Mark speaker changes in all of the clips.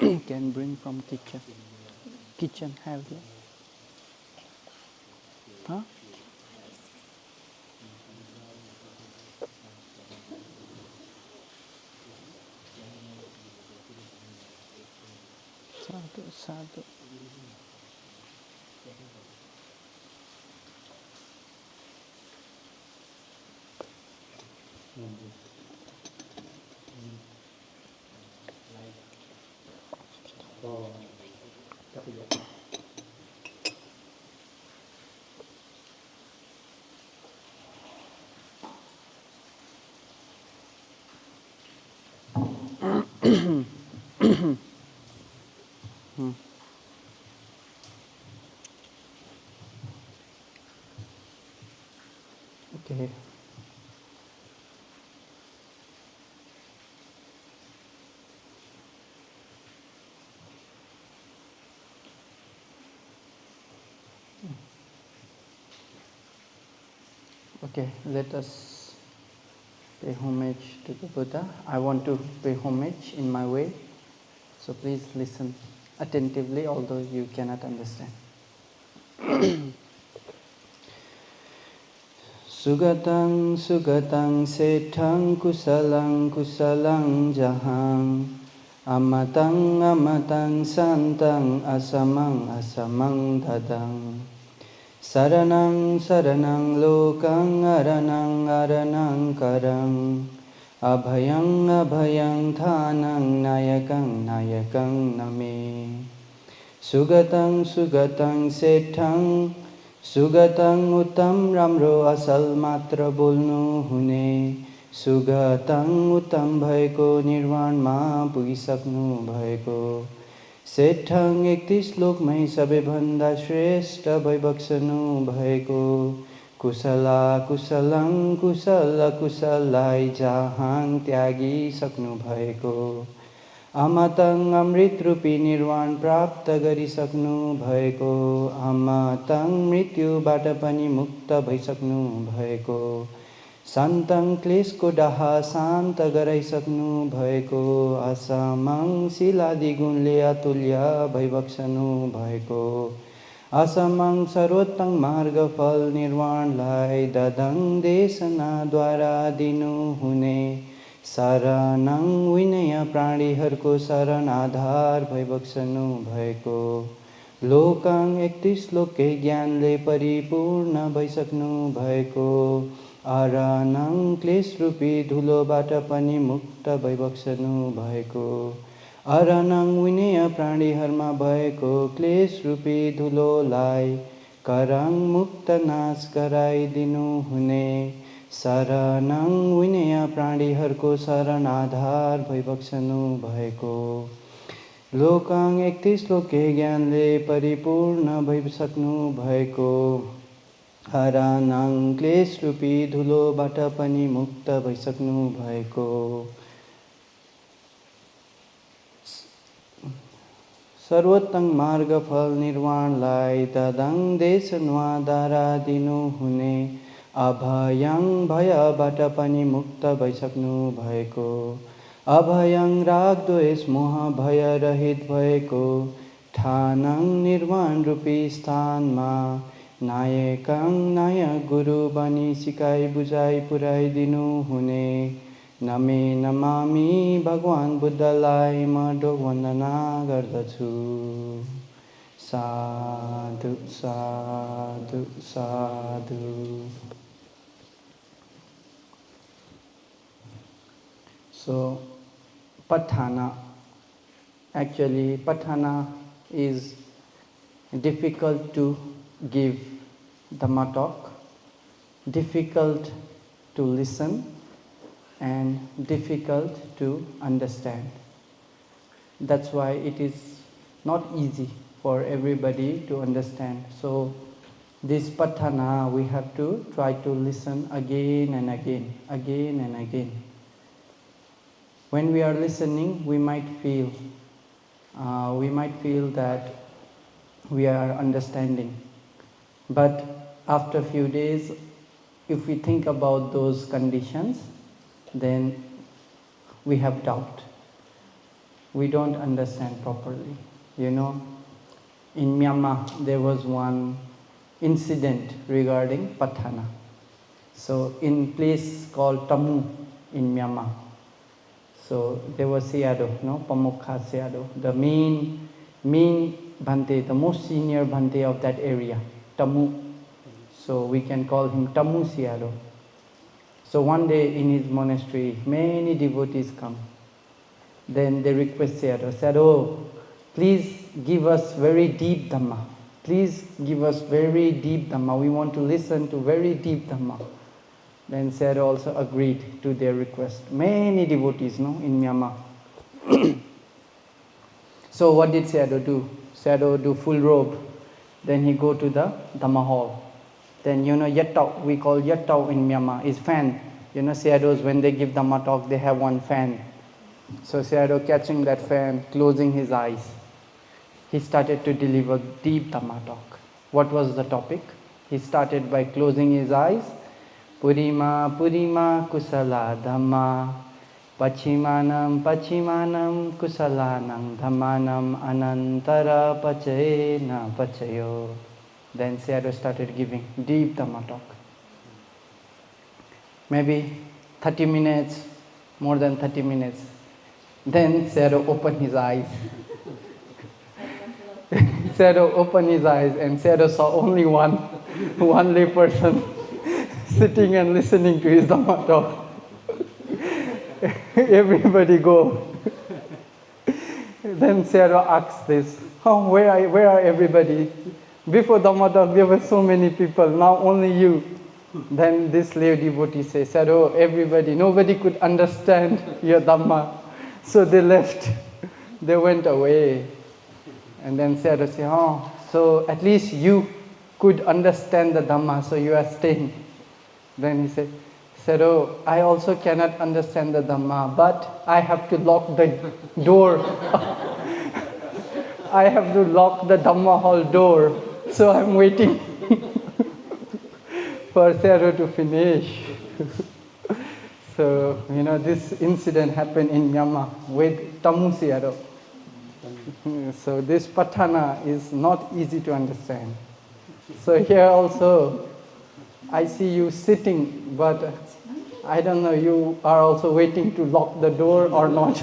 Speaker 1: Can bring from kitchen. Kitchen have here. Huh? Sadhu, sadhu. Okay. Okay, let us pay homage to the Buddha. I want to pay homage in my way, so please listen attentively, although you cannot understand. Sugatang sugatang setang kusalang kusalang jahang amatang amatang santang asamang asamang dadang saranang saranang lokang aranang aranang karang abhayang abhayang thanang nayakang nayakang name sugatang sugatang setang सुगतङ उत्तम राम्रो असल मात्र बोल्नु हुने सुगतङ उत्तम भएको निर्वाणमा पुगिसक्नु भएको सेठङ 31 श्लोकमै सबैभन्दा श्रेष्ठ भइबक्सनु भएको कुशला कुशलङ कुशल कुशललाई जहाङ त्यागिसक्नु भएको अमतङ अमृत रूपी निर्वाण प्राप्त गरिसक्नु भएको अमतङ मृत्युबाट पनि मुक्त भइसक्नु भएको सन्तङ क्लेशको डाहा शान्त गराइसक्नु भएको असमङ शिलादि गुणले अतुल्य भइबक्सनु भएको असमङ सर्वोत्तम मार्ग फल निर्वाणलाई ददङ देशनाद्वारा दिनु हुने शरणङ विनय प्राणीहरूको शरण आधार भइबक्सनु भएको लोकङ 31 श्लोककै ज्ञानले परिपूर्ण भइसक्नु भएको अरणङ क्लेश रूपी धुलोबाट पनि मुक्त भइबक्सनु भएको अरणङ विनय प्राणीहरूमा भएको क्लेश रूपी धुलोलाई करङ मुक्त नाश गराइदिनु हुने शरणङ विनय प्राणीहरूको शरण आधार भइबक्सनु भएको लोकङ 31 श्लोके ज्ञानले परिपूर्ण भइसक्नु भएको हरणङ क्लेश रूपी धुलोबाट पनि मुक्त भइसक्नु भएको सर्वोत्तम मार्ग फल निर्वाणलाई ददङ देशनद्वारा दिनु हुने अभयङ भयबाट पनि मुक्त भइसक्नु भएको अभयङ राग द्वेष मोह भय रहित भएको ठानङ निर्वाण रूपी स्थानमा नायकङ नायक गुरु बनी सिकाइ बुझाइ पुर्याइदिनु हुने नमे नमामि भगवान बुद्धलाई म ढोग वन्दना गर्दछु साधु साधु साधु So, Patthana. Actually, Patthana is difficult to give Dhamma talk, difficult to listen, and difficult to understand. That's why it is not easy for everybody to understand. So, this Patthana we have to try to listen again and again, again and again. When we are listening, we might feel that we are understanding. But after a few days, if we think about those conditions, then we have doubt. we don't understand properly. You know, in Myanmar there was one incident regarding Patthana. So in place called Tamu in Myanmar, so there was Sayadaw, no, Pamukha Sayadaw, the main Bhante, the most senior Bhante of that area, Tamu. So we can call him Tamu Sayadaw. So one day in his monastery, many devotees come. Then they request Sayadaw, Sayadaw, please give us very deep Dhamma. Please give us very deep Dhamma. We want to listen to very deep Dhamma. Then Sayadaw also agreed to their request. Many devotees, no, in Myanmar. So what did Sayadaw do? Sayadaw do full robe. Then he go to the Dhamma hall. Then you know Yattao, we call Yattao in Myanmar, is fan. You know Sayadaws, when they give Dhamma talk, they have one fan. So Sayadaw catching that fan, closing his eyes, he started to deliver deep Dhamma talk. What was the topic? He started by closing his eyes. Purima Purima Kusala Dhamma Pachimanam Pachimanam Kusalanam Dhammanam Anantara Pachayena Pachayo. Then Sayadaw started giving deep Dhamma talk. Maybe 30 minutes, more than 30 minutes. Then Sayadaw opened his eyes. Sayadaw opened his eyes and Sayadaw saw only one lay person sitting and listening to his Dhamma talk. Everybody go. Then Sayadaw asked this, oh, where are everybody? Before Dhamma talk there were so many people, now only you. Then this lay devotee said, oh, everybody, nobody could understand your Dhamma. So they left, they went away. And then Sayadaw said, oh, so at least you could understand the Dhamma, so you are staying. Then he said, oh, I also cannot understand the Dhamma, but I have to lock the door. I have to lock the Dhamma hall door, so I'm waiting for Sayadaw to finish. So, you know, this incident happened in Myanmar with Tamu Sayadaw. So this Patthana is not easy to understand. So here also, I see you sitting, but I don't know, you are also waiting to lock the door or not.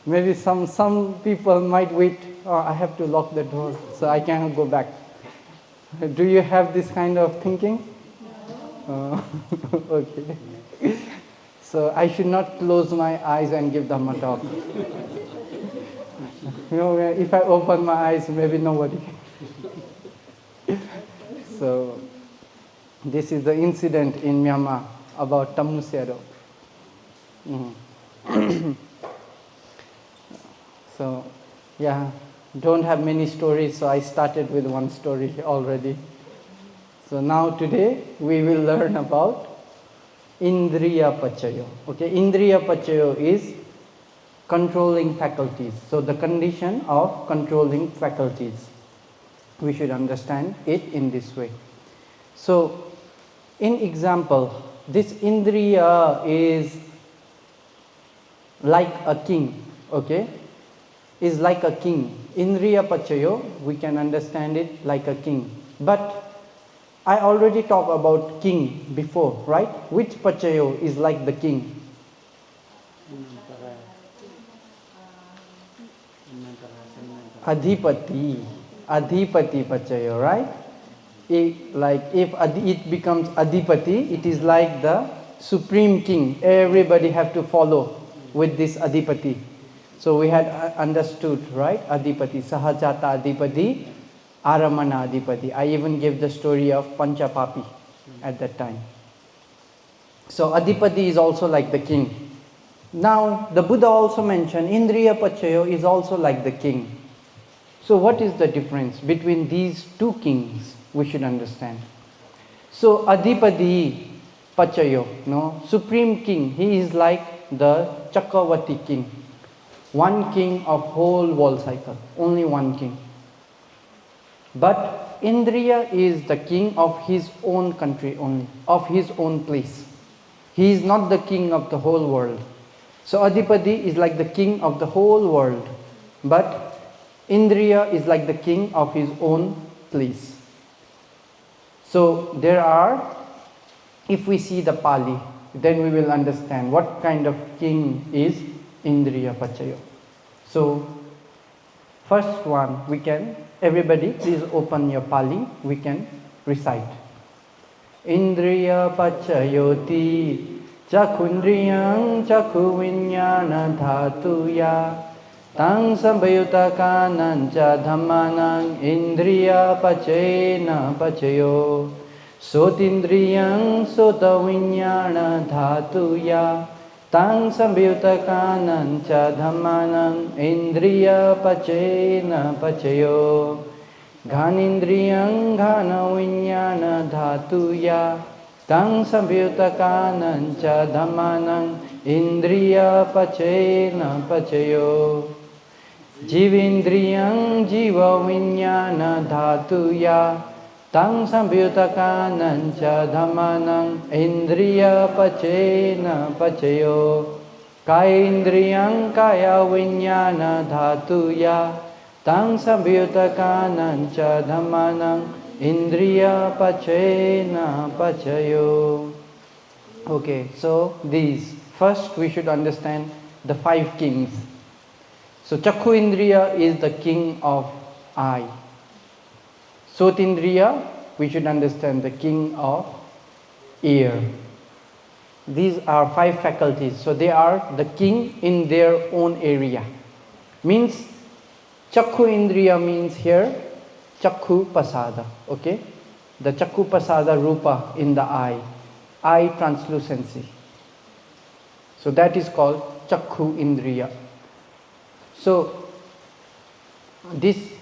Speaker 1: Maybe some people might wait, oh, I have to lock the door, so I cannot go back. Do you have this kind of thinking? Okay. So I should not close my eyes and give Dhamma talk. You know, if I open my eyes, maybe nobody. So this is the incident in Myanmar about Tamu Sayadaw. So, yeah, don't have many stories, so I started with one story already. So now today we will learn about Indriyapaccayo. Okay, Indriyapaccayo is controlling faculties. So the condition of controlling faculties. We should understand it in this way. So, in example, this Indriya is like a king, okay? Is like a king. Indriyapaccayo, we can understand it like a king. But I already talked about king before, right? Which Paccayo is like the king? Adhipati. Adhipati Paccayo, right? If it becomes Adhipati, it is like the supreme king. Everybody have to follow with this Adhipati. So we had understood, right? Adhipati, Sahajata Adhipati, Aramana Adhipati. I even gave the story of Panchapapi at that time. So Adhipati is also like the king. Now the Buddha also mentioned Indriyapaccayo is also like the king. So what is the difference between these two kings? We should understand. So Adhipati Paccayo, no, supreme king, he is like the Chakravati king. One king of whole world cycle, only one king. But Indriya is the king of his own country only, of his own place. He is not the king of the whole world. So Adhipati is like the king of the whole world, but Indriya is like the king of his own place. So there are, if we see the Pali, then we will understand what kind of king is Indriyapaccayo. So first one, everybody please open your Pali, we can recite. Indriyapacchayoti Chakhundriyam Chakhuvinyana Dhatuya Tang Sambayutakanancha Dhammanang Indriyapacchena Pachayo Sotindriyam Sotavinyana Dhatuya Tang Sambayutakanancha Dhammanang Indriyapacchena Pachayo Ghanindriyam Ghanavinyana Dhatuya Tang Sambyutakanancha Dhammanang Indriyapacchena Pachayo Jivindriyam Jivavinyana Dhatuya Tang Sambyutakanancha Dhammanang Indriyapacchena Pachayo Kaindriyam Kayavinyana Dhatuya Tang Sambyutakanancha Dhammanang Indriyapacchena Pachayo. Okay, so these. First we should understand the 5 kings. So Chakhu Indriya is the king of eye. Sotindriya, we should understand the king of ear. These are 5 faculties. So they are the king in their own area. Means Chakhu Indriya means here Chakhu Pasada, okay? The Chakhu Pasada Rupa in the eye translucency. So that is called Chakhu Indriya. So these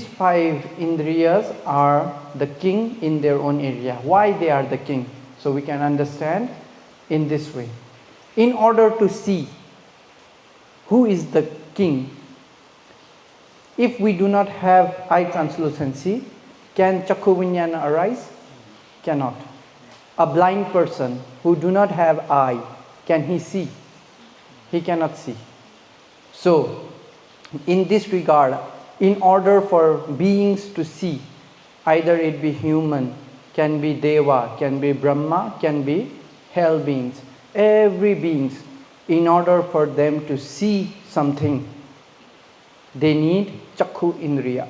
Speaker 1: 5 Indriyas are the king in their own area. Why they are the king? So we can understand in this way. In order to see who is the king, if we do not have eye translucency, can Chakhu Vinyana arise? Cannot. A blind person who do not have eye, can he see? He cannot see. So, in this regard, in order for beings to see, either it be human, can be Deva, can be Brahma, can be hell beings, every beings, in order for them to see something, they need Chakhu Indriya.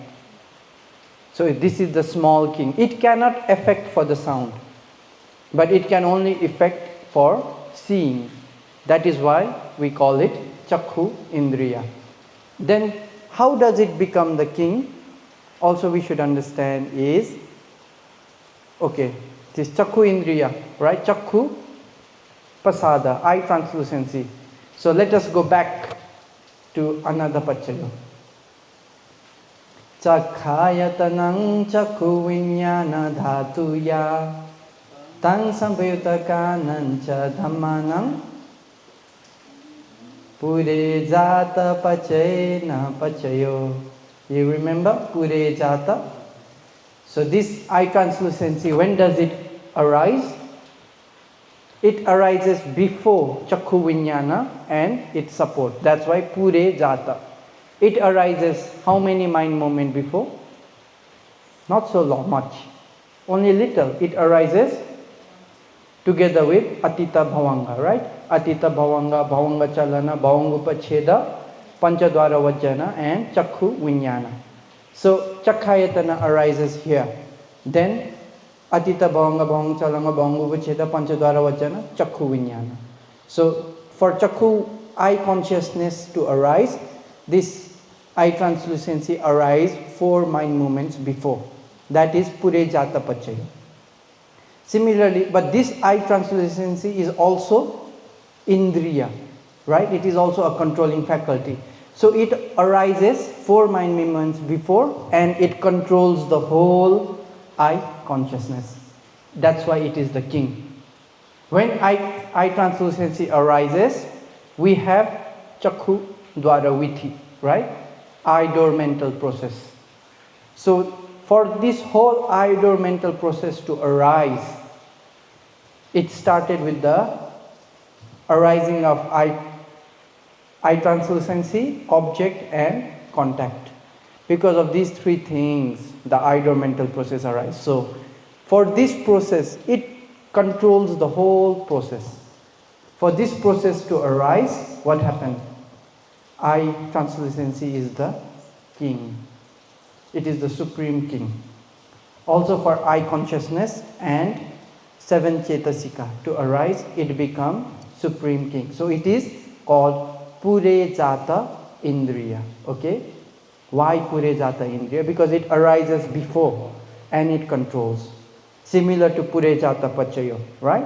Speaker 1: So this is the small king. It cannot affect for the sound, but it can only affect for seeing. That is why we call it Chakhu Indriya. Then how does it become the king? Also we should understand is, okay, this Chakhu Indriya, right? Chakhu Pasada, eye translucency. So let us go back to another Pachayo. Chakhayatanang Chakhu Vinyana Dhatuya Tang Sambayutakanancha Dhammanang Pure Jata Pachena Pachayo. You remember Pure Jata? So this eye translucency, when does it arise? It arises before Chakhu Vinyana and it supports. That's why Pure Jata. It arises how many mind movement before? Not so long, much. Only little. It arises together with Atita Bhavanga, right? Atita Bhavanga, Bhavanga Chalana, Bhavangupacheda, Panchadwara Vajjana and Chakhu Vinyana. So Chakhayatana arises here. Then Atita Bhavanga, Bhavanga Chalana, Bhavangupacheda, Panchadwara Vajjana, Chakhu Vinyana. So for Chakhu eye consciousness to arise, this eye translucency arise 4 mind movements before. That is Pure Jata Pachayo. Similarly, but this eye translucency is also Indriya, right? It is also a controlling faculty. So it arises 4 mind movements before and it controls the whole eye consciousness. That's why it is the king. When eye translucency arises, we have Chakhu Dwara Vithi, right? Eye door mental process. So for this whole eye door mental process to arise, it started with the arising of eye eye translucency, object and contact. Because of these three things, the id or mental process arises. So for this process, it controls the whole process. For this process to arise, what happened? Eye translucency is the king. It is the supreme king. Also for eye consciousness and seven chetasika to arise, it becomes supreme king. So it is called Pure Jata Indriya. Okay? Why Pure Jata Indriya? Because it arises before and it controls. Similar to Pure Jata Pachayo, right?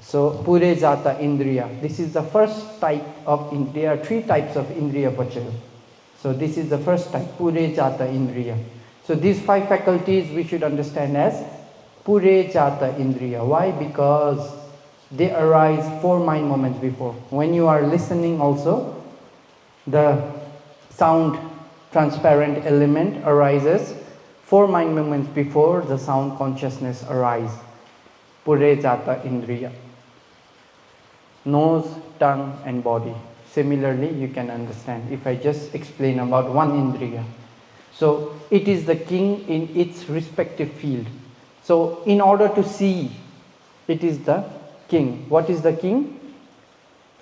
Speaker 1: So Pure Jata Indriya. This is the first type of Indriya. There are three types of Indriyapaccayo. So this is the first type, Pure Jata Indriya. So these five faculties we should understand as Pure Jata Indriya. Why? Because they arise 4 mind moments before. When you are listening also, the sound transparent element arises 4 mind moments before the sound consciousness arises. Pure Jata Indriya. Nose, tongue and body. Similarly, you can understand if I just explain about one Indriya. So it is the king in its respective field. So in order to see, it is the king. What is the king?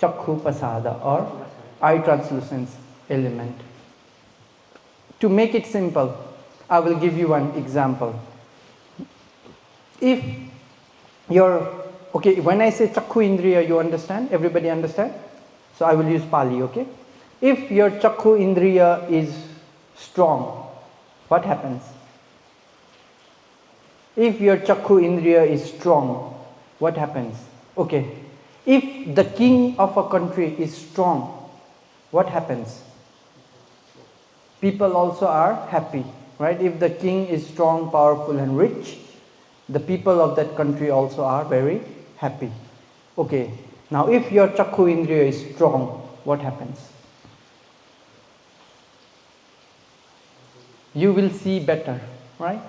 Speaker 1: Chakhu pasada or eye translucence element. To make it simple, I will give you one example. If your, okay, when I say Chakhu Indriya, you understand? Everybody understand? So I will use Pali, okay? If your Chakhu Indriya is strong, what happens? If your Chakhu Indriya is strong, what happens? Okay, if the king of a country is strong, what happens? People also are happy, right? If the king is strong, powerful and rich, the people of that country also are very happy. Okay, now if your Chakhu Indriya is strong, what happens? You will see better, right?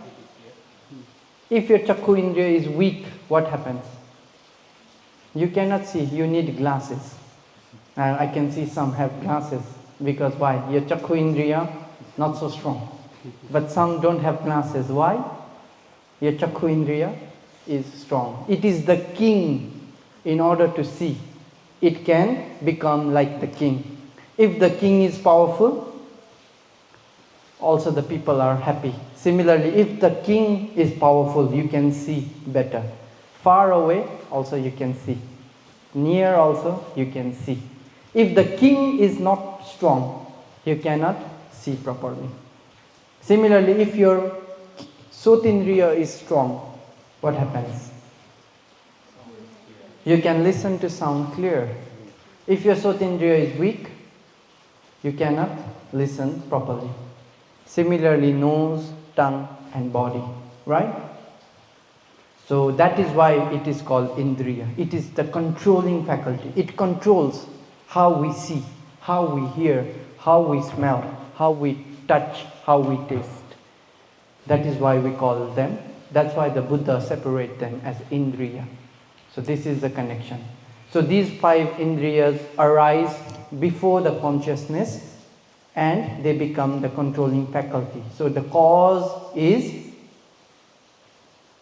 Speaker 1: If your Chakhu Indriya is weak, what happens? You cannot see, you need glasses. And I can see some have glasses, because why? Your Chakhu Indriya not so strong. But some don't have glasses. Why? Your Chakhu Indriya is strong. It is the king. In order to see, it can become like the king. If the king is powerful, also the people are happy. Similarly, if the king is powerful, you can see better. Far away, also you can see. Near also, you can see. If the king is not strong, you cannot see properly. Similarly, if your Sotindriya is strong, what happens? You can listen to sound clear. If your Sotindriya is weak, you cannot listen properly. Similarly, nose, tongue and body, right? So that is why it is called Indriya. It is the controlling faculty. It controls how we see, how we hear, how we smell, how we touch, how we taste. That is why we call them, that's why the Buddha separate them as Indriya. So this is the connection. So these 5 Indriyas arise before the consciousness and they become the controlling faculty. So the cause is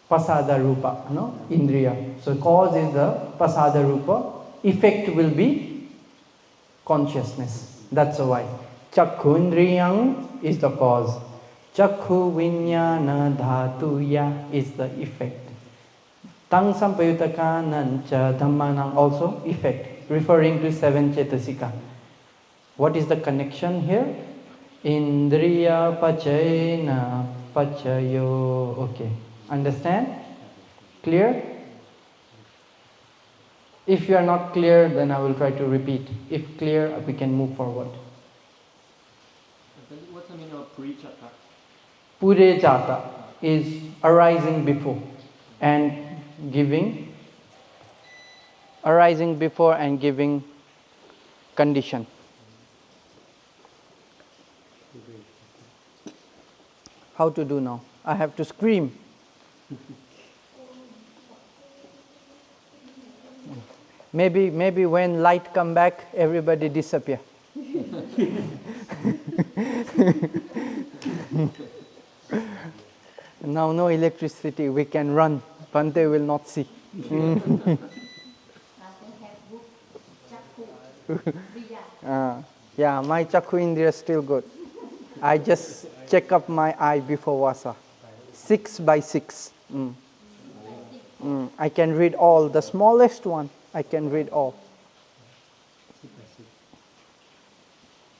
Speaker 1: Pasada Rupa, no? Indriya. So cause is the Pasada Rupa, effect will be consciousness. That's why. Chakhu Indriyam is the cause. Chakhu Vinyana Dhatuya is the effect. Tang Sampayutaka Nancha Dhammanang also effect, referring to 7 Chetasika. What is the connection here? Indriyapaccayo Paccayo. Okay. Understand? Clear? If you are not clear, then I will try to repeat. If clear, we can move forward.
Speaker 2: What's the meaning of Puricata?
Speaker 1: Pure Jata is arising before and giving, arising before and giving condition. How to do now? I have to scream. Maybe when light come back, everybody disappear. Now no electricity, we can run. Bhante will not see. Yeah, my Chakhu Indriya is still good. I just check up my eye before Vasa. 6 by 6. I can read all. The smallest one, I can read all.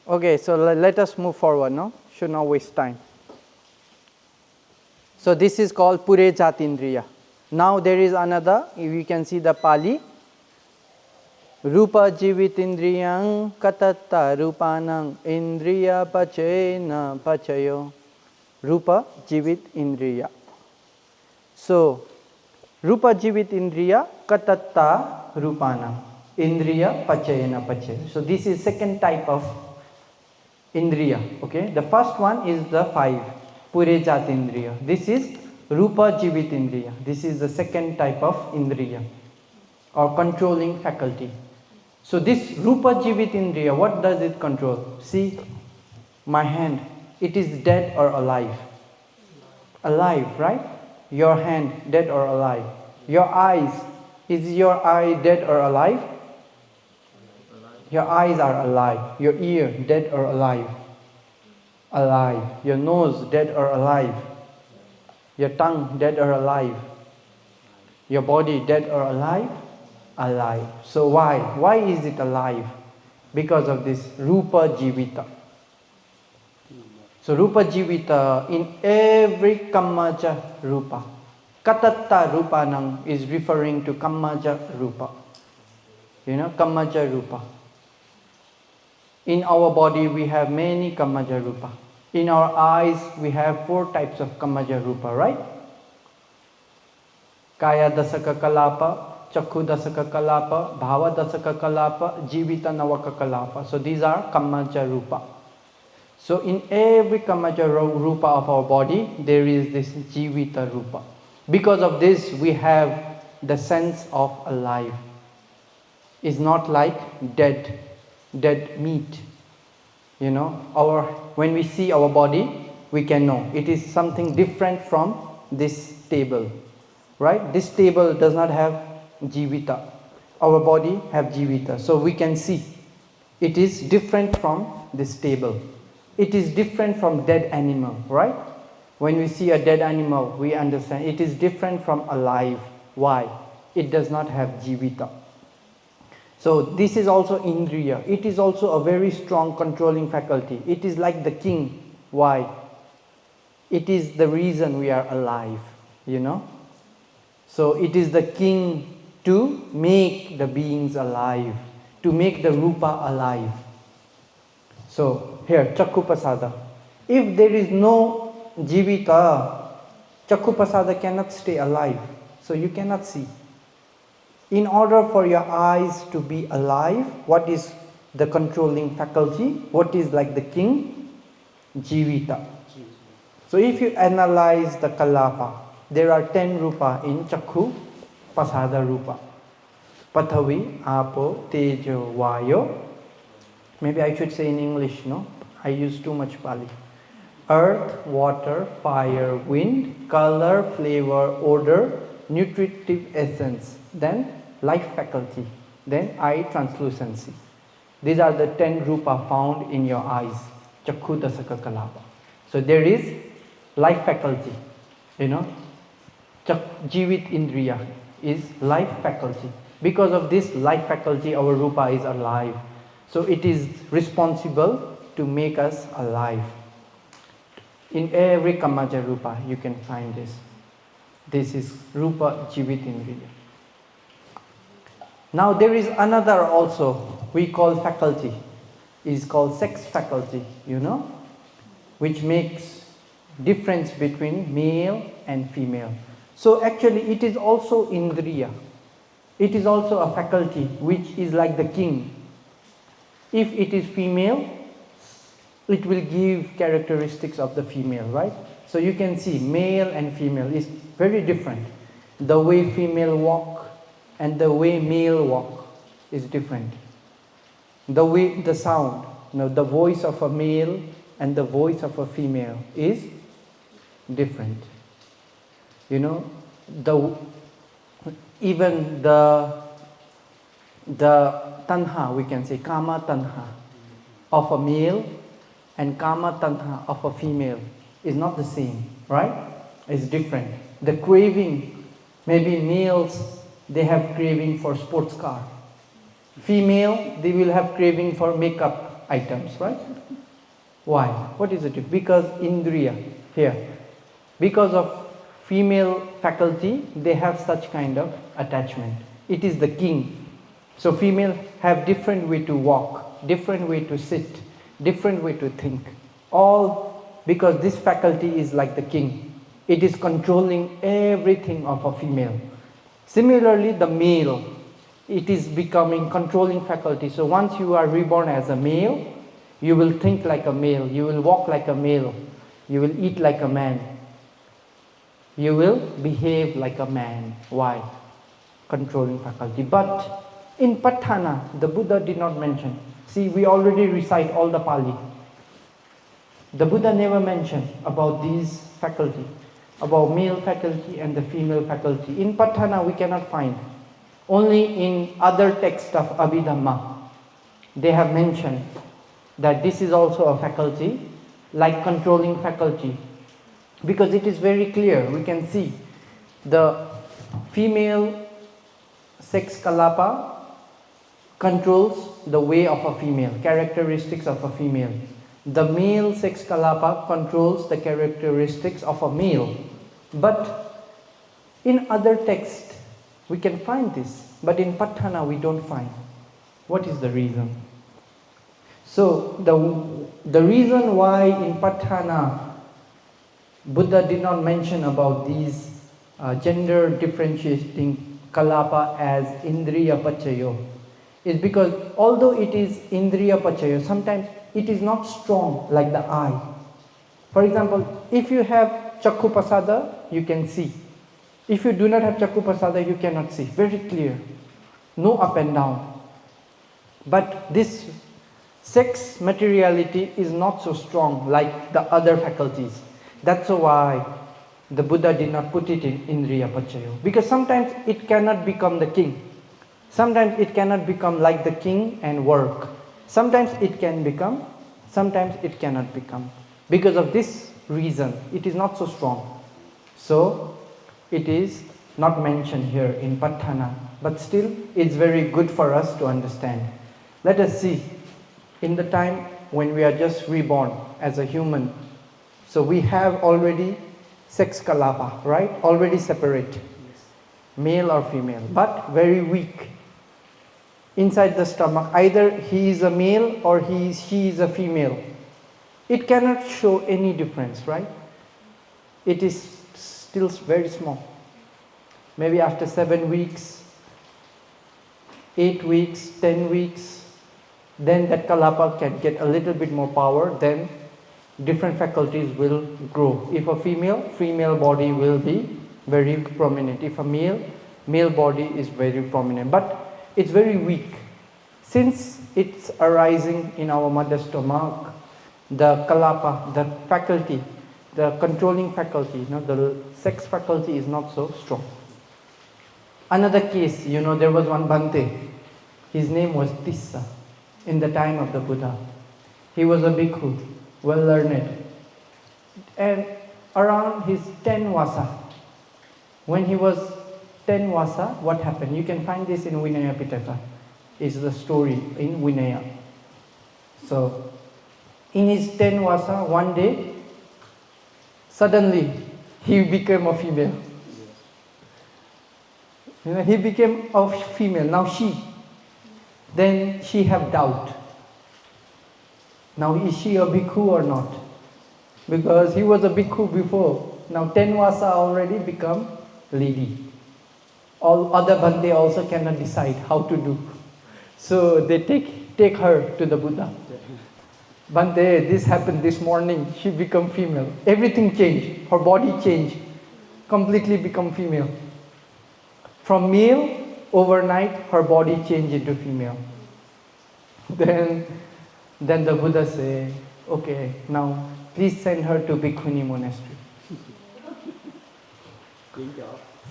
Speaker 1: Okay, so let us move forward, no? Should not waste time. So this is called Pure Jatindriya. Now there is another, if you can see the Pali. Rupa jivitindriyang katatta rupanang indriyapaccayo. Rupa jivit indriya. So, Rupa jivit indriya katatta rupanang indriya pachayena pachayo. So this is second type of indriya. Okay, the first one is the 5 Pure Jatindriya. This is Rupa jivit indriya. This is the second type of indriya or controlling faculty. So this Rupa jivit indriya, what does it control? See, my hand, it is dead or alive? Alive, right? Your hand, dead or alive? Your eyes, is your eye dead or alive? Your eyes are alive. Your ear, dead or alive? Alive. Your nose, dead or alive? Your tongue, dead or alive? Your body, dead or alive? Alive. So why? Why is it alive? Because of this Rupa Jivita. So Rupa Jivita, in every Kammaja Rupa. Katatta Rupanang is referring to Kammaja Rupa. You know, Kammaja Rupa. In our body we have many Kammaja Rupa. In our eyes we have 4 types of Kammaja Rupa, right? Kaya Dasaka Kalapa, Chakhu Dasaka Kalapa, Bhava Dasaka Kalapa, Jivita Navaka Kalapa. So these are Kammaja Rupa. So in every Kammaja Rupa of our body, there is this Jivita Rupa. Because of this, we have the sense of alive. It's not like dead meat. You know, when we see our body, we can know it is something different from this table. Right? This table does not have Jivita. Our body have Jivita. So we can see it is different from this table. It is different from dead animal, right? When we see a dead animal, we understand it is different from alive. Why? It does not have Jivita. So this is also Indriya. It is also a very strong controlling faculty. It is like the king. Why? It is the reason we are alive, you know. So it is the king to make the beings alive, to make the Rupa alive. So here, Chakkhupasada. If there is no Jivita, Chakkhupasada cannot stay alive. So you cannot see. In order for your eyes to be alive, what is the controlling faculty? What is like the king? Jivita. So if you analyze the Kalapa, there are 10 Rupa in Chakhu Pasada Rupa. Pathavi, Apo, Tejo, Vayo. Maybe I should say in English, no? I use too much Pali. Earth, water, fire, wind, color, flavor, odor, nutritive essence. Then life faculty. Then eye translucency. These are the 10 Rupa found in your eyes. Chakhu Dasaka Kalapa. So there is life faculty. You know, Jivit Indriya is life faculty. Because of this life faculty, our Rupa is alive. So it is responsible to make us alive. In every Kammaja Rupa, you can find this. This is Rupa Jivit Indriya. Now there is another also, we call faculty. It is called sex faculty, you know, which makes difference between male and female. So actually it is also Indriya. It is also a faculty which is like the king. If it is female, it will give characteristics of the female, right? So you can see male and female is very different. The way female walk and the way male walk is different. The way, the sound, Now the voice of a male and the voice of a female is different. You know, even the tanha, we can say kama tanha of a male and kama tanha of a female is not the same, right? It's different. The craving, maybe males, they have craving for sports car. Female, they will have craving for makeup items, right? Why? What is it? Because indriya, here. Because of female faculty, they have such kind of attachment. It is the king. So female have different way to walk, different way to sit, different way to think. All because this faculty is like the king. It is controlling everything of a female. Similarly, the male, it is becoming controlling faculty. So once you are reborn as a male, you will think like a male, you will walk like a male, you will eat like a man, you will behave like a man. Why? Controlling faculty. But in Patthana, the Buddha did not mention. See, we already recite all the Pali. The Buddha never mentioned about these faculty, about male faculty and the female faculty. In Patthana, we cannot find. Only in other texts of Abhidhamma, they have mentioned that this is also a faculty, like controlling faculty. Because it is very clear, we can see the female sex kalapa controls the way of a female, characteristics of a female. The male sex kalapa controls the characteristics of a male. But in other texts, we can find this. But in Patthana, we don't find. What is the reason? So, the reason why in Patthana, Buddha did not mention about these gender differentiating kalapa as Indriyapaccayo is because although it is Indriyapaccayo, sometimes it is not strong like the eye. For example, if you have Chakku Pasada, you can see. If you do not have Chakku Pasada, you cannot see. Very clear. No up and down. But this sex materiality is not so strong like the other faculties. That's why the Buddha did not put it in Indriyapaccayo. Because sometimes it cannot become the king. Sometimes it cannot become like the king and work. Sometimes it can become, sometimes it cannot become. Because of this reason, it is not so strong. So, it is not mentioned here in Patthana. But still, it's very good for us to understand. Let us see, in the time when we are just reborn as a human, so we have already sex kalapa, right? Already separate, male or female, but very weak. Inside the stomach, either he is a male or she is a female. It cannot show any difference, right? It is still very small. Maybe after 7 weeks, 8 weeks, 10 weeks, then that kalapa can get a little bit more power, then different faculties will grow. If a female body will be very prominent. If a male body is very prominent. But it's very weak. Since it's arising in our mother's stomach, the kalapa, the faculty, the controlling faculty, the sex faculty is not so strong. Another case, there was one Bhante. His name was Tissa in the time of the Buddha. He was a bhikkhu, well learned. And around his 10 vasa, when he was 10 vasa, what happened? You can find this in Vinaya Pitaka. Is the story in Vinaya. So, in his 10 vasa, one day, suddenly he became a female. He became a female. Now then she have doubt. Now is she a bhikkhu or not? Because he was a bhikkhu before. Now 10 vasa already become lady. All other Bhante also cannot decide how to do. So they take her to the Buddha. Bhante, this happened this morning. She become female. Everything changed. Her body changed. Completely become female. From male, overnight, her body changed into female. Then Then the Buddha say, okay, now please send her to Bhikkhuni monastery.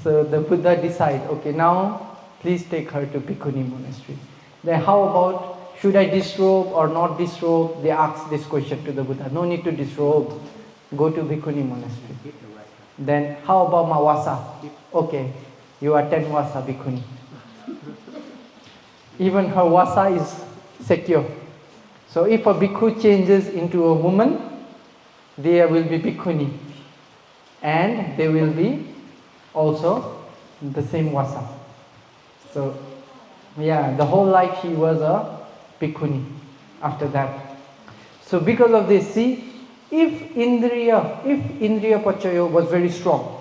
Speaker 1: So the Buddha decide, okay, now please take her to Bhikkhuni monastery. Then how about, should I disrobe or not disrobe? They ask this question to the Buddha. No need to disrobe. Go to Bhikkhuni monastery. Then how about my wasa? Okay, you are 10 wasa Bhikkhuni. Even her wasa is secure. So if a bhikkhu changes into a woman, there will be Bhikkhuni. And they will be also the same vasa. So, yeah, the whole life she was a bhikkhuni after that. So because of this, see, if Indriyapaccayo was very strong,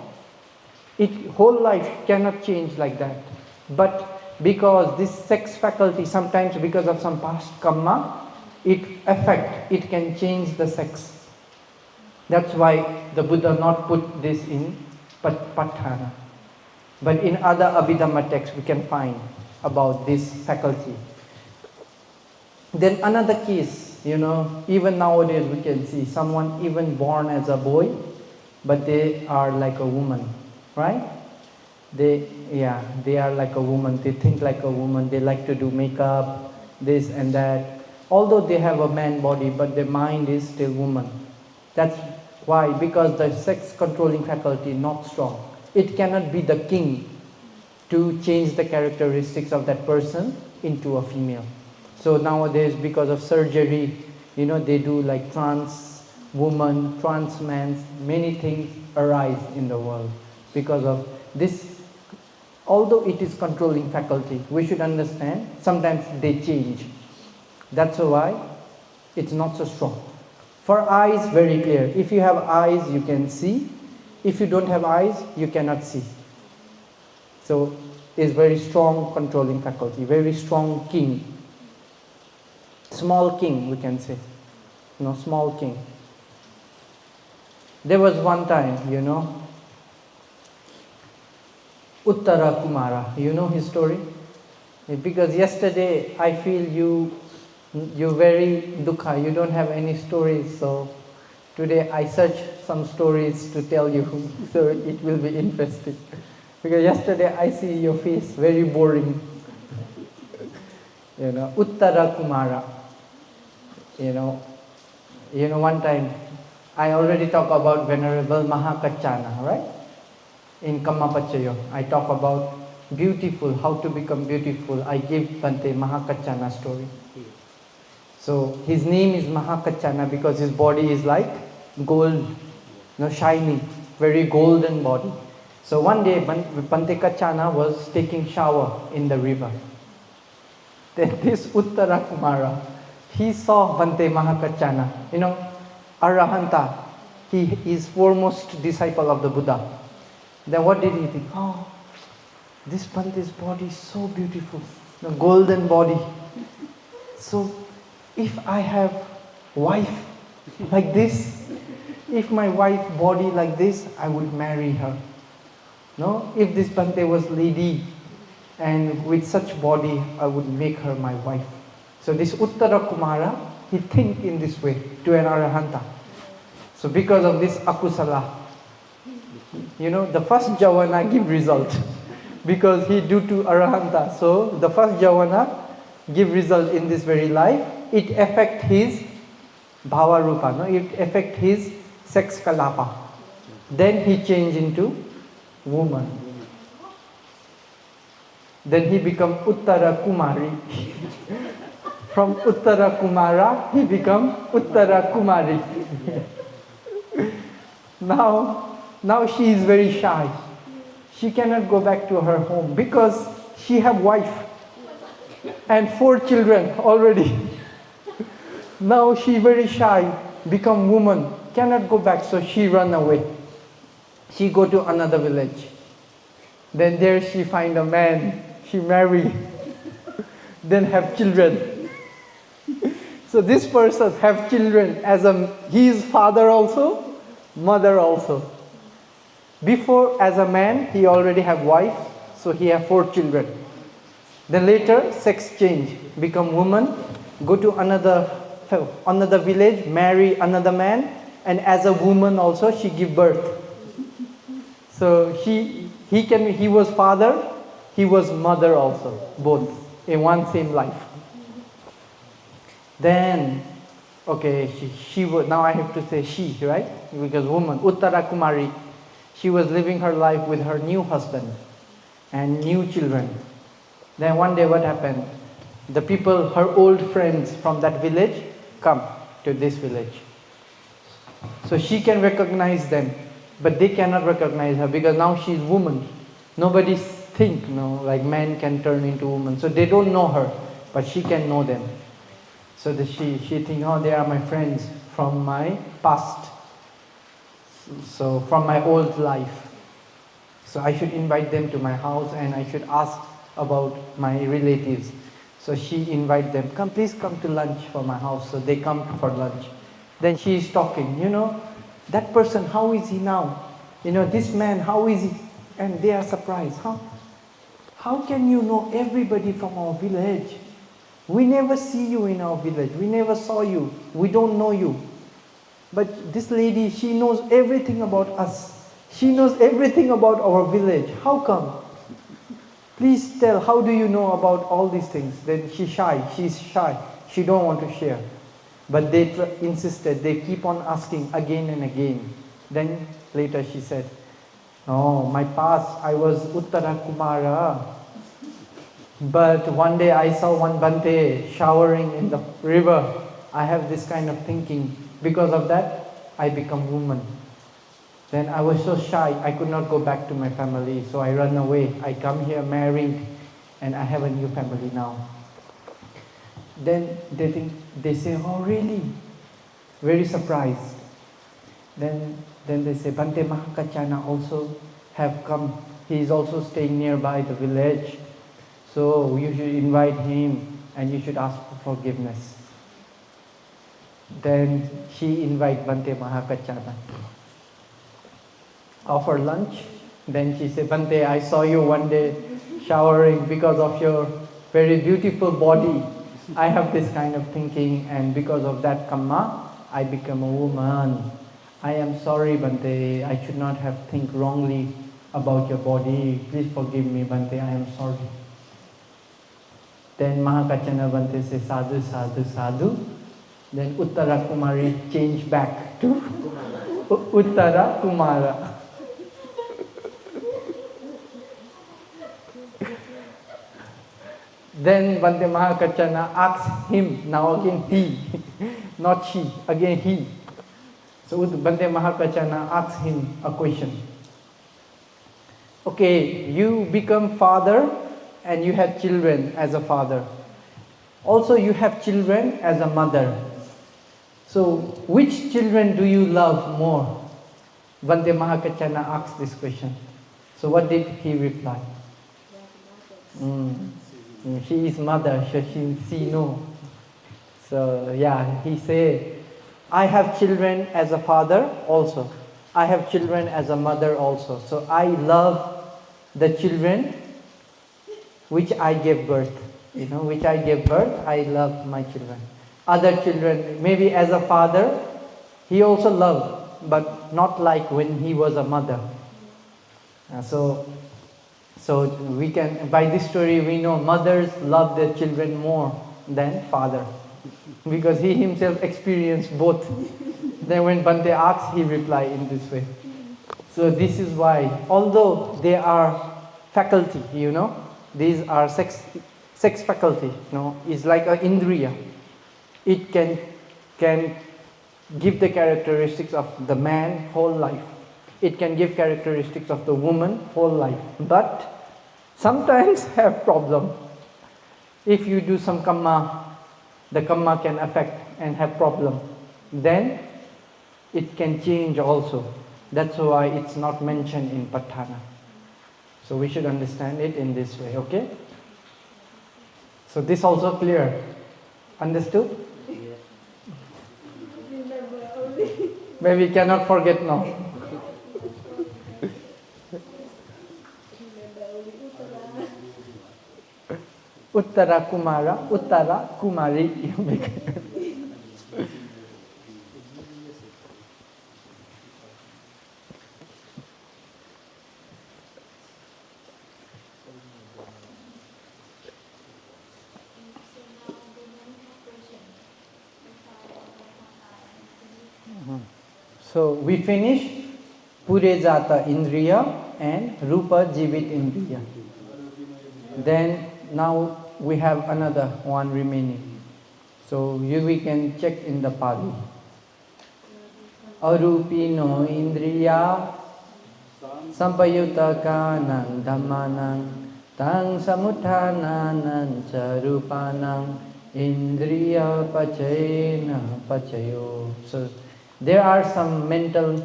Speaker 1: whole life cannot change like that. But because this sex faculty, sometimes because of some past karma, it can change the sex. That's why the Buddha not put this in Patthana. But in other Abhidhamma texts we can find about this faculty. Then another case, even nowadays we can see someone even born as a boy, but they are like a woman, right? They are like a woman, they think like a woman, they like to do makeup, this and that. Although they have a man body, but their mind is still woman. That's why, because the sex controlling faculty not strong. It cannot be the king to change the characteristics of that person into a female. So nowadays, because of surgery, they do like trans woman, trans man, many things arise in the world because of this. Although it is controlling faculty, we should understand, sometimes they change. That's why it's not so strong. For eyes, very clear. If you have eyes, you can see. If you don't have eyes, you cannot see. So, it's very strong controlling faculty, very strong king. Small king, we can say. Small king. There was one time, Uttara Kumara. You know his story? Because yesterday I feel you very dukkha, you don't have any stories, so today I searched some stories to tell you, so it will be interesting. Because yesterday I see your face very boring. Uttara Kumara. One time I already talked about Venerable Mahakachana, right? In Kammapaccayo, I talk about beautiful, how to become beautiful. I give Bhante Mahakachana story. So his name is Mahakachana because his body is like gold, shiny, very golden body. So one day Bhante Kachana was taking shower in the river. Then this Uttara Kumara, he saw Bhante Mahakachana, Arahanta, he is foremost disciple of the Buddha. Then what did he think? Oh, this Bhante's body is so beautiful, golden body. So if I have wife like this, if my wife body like this, I would marry her. No, if this Bhante was lady and with such body, I would make her my wife. So this Uttara Kumara, he think in this way to an Arahanta. So because of this akusala, the first javana give result because he do to Arahanta. So the first javana give result in this very life. It affect his bhava rupa, it affect his sex kalapa. Then he change into woman. Then he become Uttara Kumari. From Uttara Kumara, he become Uttara Kumari. Now she is very shy. She cannot go back to her home because she have wife and 4 children already. Now she very shy, become woman, cannot go back, so she run away. She go to another village. Then there she find a man, she marry, then have children. So this person have children he is father also, mother also. Before as a man he already have wife, so he have 4 children. Then later sex change, become woman, go to another another village, marry another man, and as a woman also she give birth. So he was father, he was mother also, both in one same life. Then, okay, she was, now I have to say she, right? Because woman, Uttara Kumari, she was living her life with her new husband and new children. Then one day what happened? The people, her old friends from that village, come to this village. So she can recognize them, but they cannot recognize her because now she's woman. Nobody think, like man can turn into woman. So they don't know her, but she can know them. So she think, oh, they are my friends from my past. So from my old life. So I should invite them to my house and I should ask about my relatives. So she invite them, please come to lunch for my house. So they come for lunch. Then she is talking, that person, how is he now? This man, how is he? And they are surprised. How can you know everybody from our village? We never see you in our village. We never saw you. We don't know you. But this lady, she knows everything about us. She knows everything about our village. How come? Please tell, how do you know about all these things? Then she's shy. She don't want to share. But they insisted, they keep on asking again and again. Then later she said, oh, my past, I was Uttara Kumara. But one day I saw one Bhante showering in the river. I have this kind of thinking. Because of that, I become woman. Then I was so shy, I could not go back to my family. So I run away. I come here married and I have a new family now. Then they say, oh really? Very surprised. Then they say, Bhante Mahakachana also have come. He is also staying nearby the village. So you should invite him and you should ask for forgiveness. Then she invite Bhante Mahakachana. Offer lunch. Then she said, Bhante, I saw you one day showering because of your very beautiful body. I have this kind of thinking and because of that karma, I become a woman. I am sorry, Bhante. I should not have think wrongly about your body. Please forgive me, Bhante. I am sorry. Then Mahakachana Bhante says, sadhu, sadhu, sadhu. Then Uttara Kumari changed back to Uttara Kumara. Then Bhante Mahakachana asks him, now again he, not she, again he. So Bhante Mahakachana asks him a question. Okay, you become father and you have children as a father. Also you have children as a mother. So which children do you love more? Bhante Mahakachana asked this question. So what did he reply? She is mother, so she knows. So yeah, he said, I have children as a father also. I have children as a mother also. So I love the children which I gave birth. Which I gave birth, I love my children. Other children, maybe as a father, he also loved, but not like when he was a mother. So we can, by this story, we know mothers love their children more than father, because he himself experienced both. Then when Bhante asks, he replied in this way. So this is why, although they are faculty, these are sex faculty, is like an Indriya. It can give the characteristics of the man whole life. It can give characteristics of the woman whole life. But sometimes have problem. If you do some karma, the karma can affect and have problem. Then it can change also. That's why it's not mentioned in Patthana. So we should understand it in this way, okay? So this also clear. Understood? Maybe cannot forget now. Uttara Kumara, Uttara Kumari. So we finish Purejata Indriya and Rupa Jivit Indriya. Then now we have another one remaining. So here we can check in the Pali. Arupino Indriya Sampayutakanang Dhammanang Tang Samuthananang Charupanang Indriyapaccayo Pachayo. So there are some mental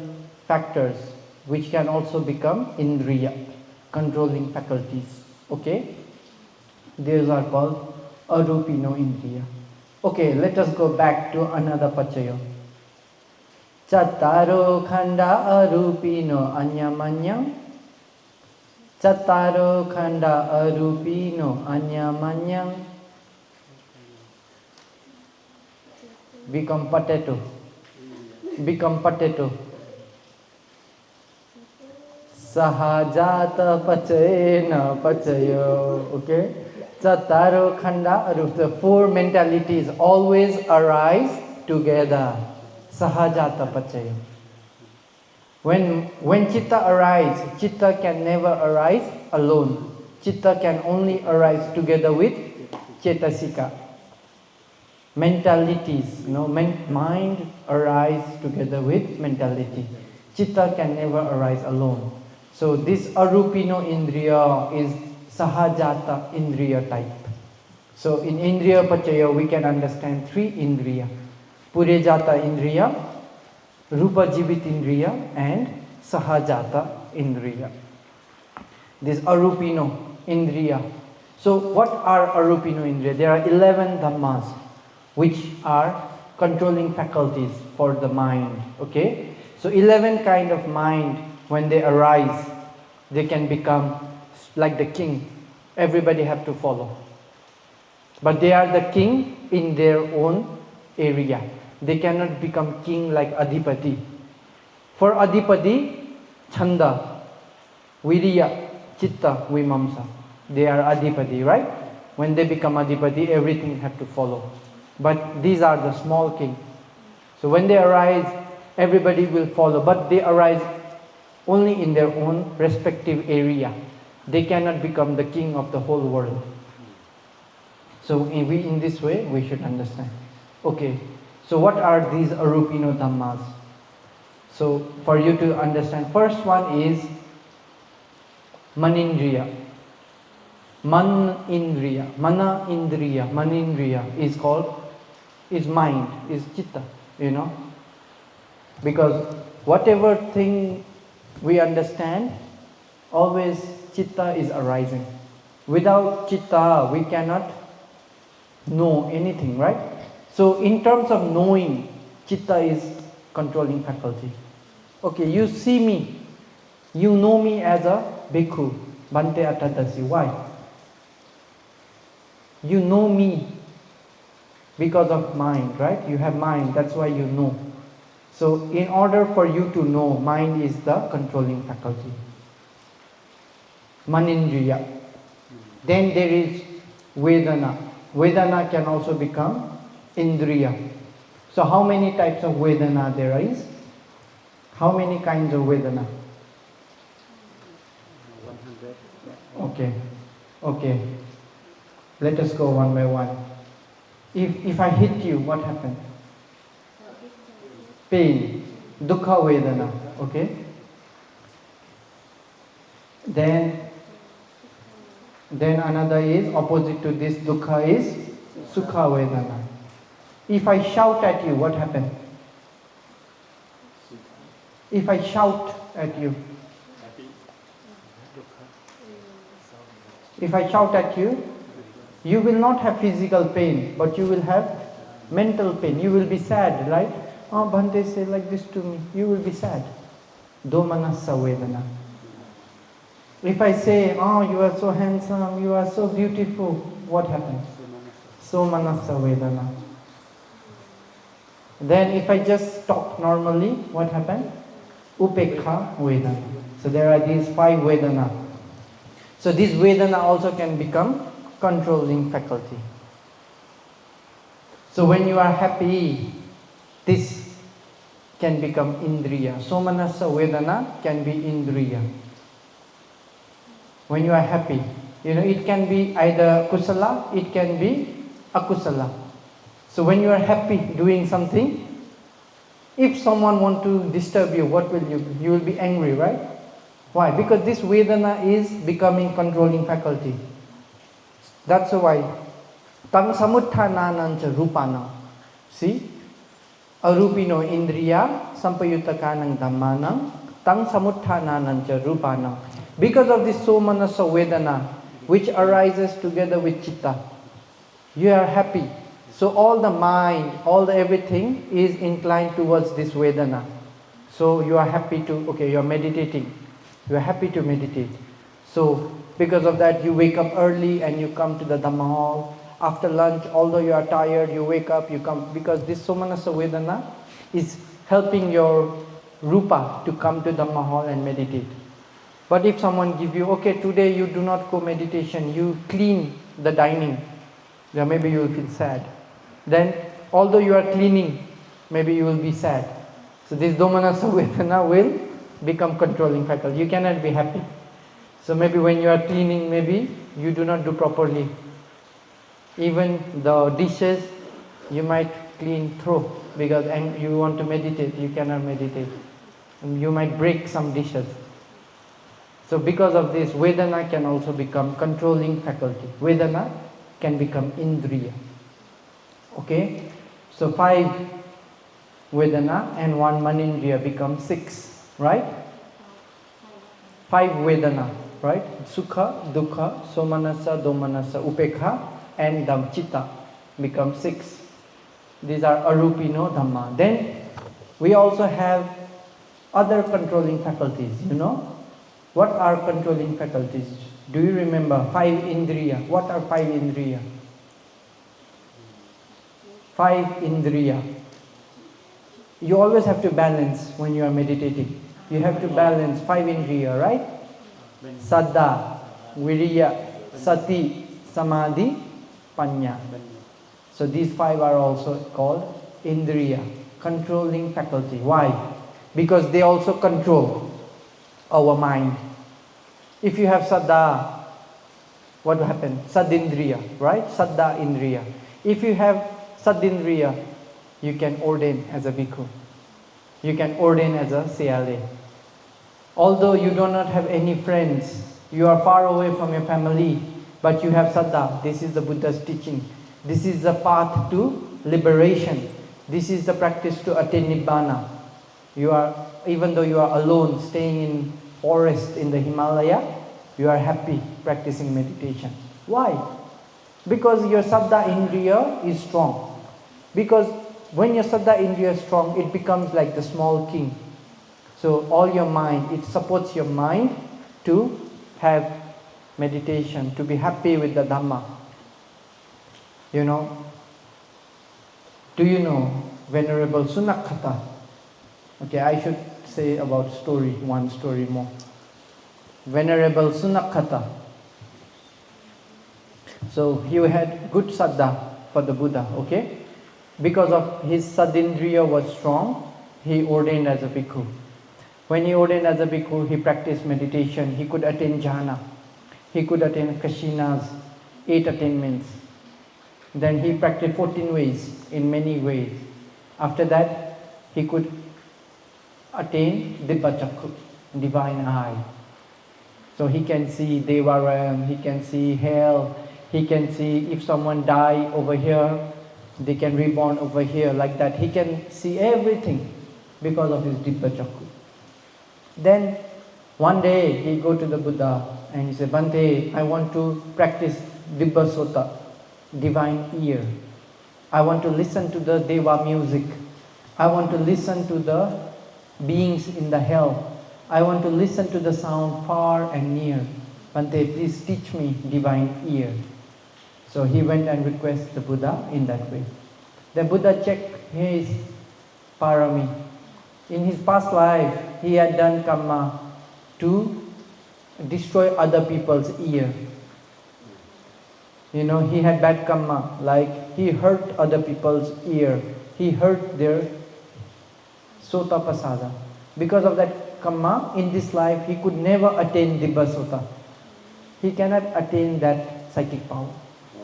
Speaker 1: factors which can also become Indriya, controlling faculties. Okay? These are called Arupino Indriya. Okay, let us go back to another Pachayo. Chattaro khanda arupino anyamanyam. Chattaro khanda arupino anyamanyam. Become potato. Become potato. Sahajata pachayena pachayo. Okay? Chattaro khanda arup. The four mentalities always arise together. Sahajata Pachayo. When Chitta arises, Chitta can never arise alone. Chitta can only arise together with Cetasika. Mentalities, mind arise together with mentality. Chitta can never arise alone. So this Arupino Indriya is Sahajata Indriya type. So in Indriyapaccayo we can understand three Indriya. Purejata Indriya, Rupa Jivit Indriya and Sahajata Indriya. This Arupino Indriya. So what are Arupino Indriya? There are 11 Dhammas which are controlling faculties for the mind. Okay? So 11 kind of mind, when they arise, they can become like the king. Everybody have to follow. But they are the king in their own area. They cannot become king like Adhipati. For Adhipati, Chanda, Viriya, Chitta, Vimamsa. They are Adhipati, right? When they become Adhipati, everything have to follow. But these are the small king. So when they arise, everybody will follow. But they arise only in their own respective area. They cannot become the king of the whole world. So in this way, we should understand. Okay. So what are these Arupino Dhammas? So for you to understand, first one is Manindriya. Manindriya. Manindriya is mind, is Chitta, Because whatever thing we understand, always Chitta is arising. Without Chitta, we cannot know anything, right? So in terms of knowing, Chitta is controlling faculty. Okay, you see me, you know me as a bhikkhu, Bhante Atthadassi. Why? You know me because of mind, right? You have mind, that's why you know. So in order for you to know, mind is the controlling faculty. Manindriya. Then there is Vedana. Vedana can also become Indriya. So how many types of Vedana there is? How many kinds of Vedana? 100. Okay. Let us go one by one. If I hit you, what happens? Pain. Dukkha Vedana. Okay. Then another is opposite to this dukkha is Sukha Vedana. If I shout at you, what happens? If I shout at you, you will not have physical pain, but you will have mental pain. You will be sad, right? Oh, Bhante said like this to me. You will be sad. Domanassa Vedana. If I say, oh, you are so handsome, you are so beautiful, what happens? Somanassa Vedana. Then if I just talk normally, what happens? Upekha Vedana. So there are these 5 Vedana. So this Vedana also can become controlling faculty. So when you are happy, this can become Indriya. Somanasa Vedana can be Indriya. When you are happy, it can be either Kusala, it can be Akusala. So when you are happy doing something, if someone want to disturb you, what will you? You will be angry, right? Why? Because this Vedana is becoming controlling faculty. That's why. Tang samuttananancha rupana. See? Arupino indriya sampayutakanang dhammanang tang samuttananancha rupana. Because of this somanasa vedana, which arises together with chitta, you are happy. So all the mind, all the everything is inclined towards this vedana. So you are happy to, you are meditating. You are happy to meditate. So because of that, you wake up early and you come to the Dhamma hall. After lunch, although you are tired, you wake up, you come, because this somanasa vedana is helping your rupa to come to Dhamma hall and meditate. But if someone give you, today you do not go meditation, you clean the dining, then maybe you will feel sad. Then, although you are cleaning, maybe you will be sad. So this domanasa vedana will become controlling faculty. You cannot be happy. So maybe when you are cleaning, maybe you do not do properly. Even the dishes, you might clean through, because and you want to meditate, you cannot meditate. You might break some dishes. So because of this, Vedana can also become controlling faculty. Vedana can become Indriya. Okay? So 5 Vedana and 1 Manindriya become 6, right? 5 Vedana, right? Sukha, Dukkha, Somanasa, Domanasa, Upekha and Chitta become 6. These are Arupino Dhamma. Then we also have other controlling faculties, What are controlling faculties? Do you remember? 5 Indriya. What are 5 Indriya? 5 Indriya. You always have to balance when you are meditating. You have to balance 5 Indriya, right? Saddha, Viriya, Sati, Samadhi, Panya. So these 5 are also called Indriya, controlling faculty. Why? Because they also control our mind. If you have Saddha, what will happen? Sadindriya, right? Saddha Indriya. If you have Sadindriya, you can ordain as a bhikkhu. You can ordain as a CLA. Although you do not have any friends, you are far away from your family, but you have Saddha. This is the Buddha's teaching. This is the path to liberation. This is the practice to attain Nibbana. Even though you are alone, staying in forest in the Himalaya, you are happy practicing meditation. Why? Because your Saddha Indriya is strong. Because when your Saddha Indriya is strong, it becomes like the small king. So all your mind, it supports your mind to have meditation, to be happy with the Dhamma. Do you know Venerable Sunakkhata? Okay, I should say about one story more. Venerable Sunakkhata. So he had good Saddha for the Buddha, okay? Because of his Sadindriya was strong, he ordained as a bhikkhu. When he ordained as a bhikkhu, he practiced meditation. He could attain jhana. He could attain kashinas, 8 attainments. Then he practiced 14 ways, in many ways. After that, he could attain Dibbacakku, divine eye. So he can see Deva realm, he can see hell, he can see if someone die over here, they can reborn over here, like that. He can see everything because of his Dibbacakku. Then one day he go to the Buddha and he said, Bhante, I want to practice Dibbasota, divine ear. I want to listen to the Deva music. I want to listen to the beings in the hell. I want to listen to the sound far and near. Bhante, please teach me divine ear. So he went and requested the Buddha in that way. The Buddha checked his parami. In his past life, he had done karma to destroy other people's ear. He had bad karma, like he hurt other people's ear. He hurt their Sotapasada. Because of that karma, in this life, he could never attain Dibba Sota. He cannot attain that psychic power.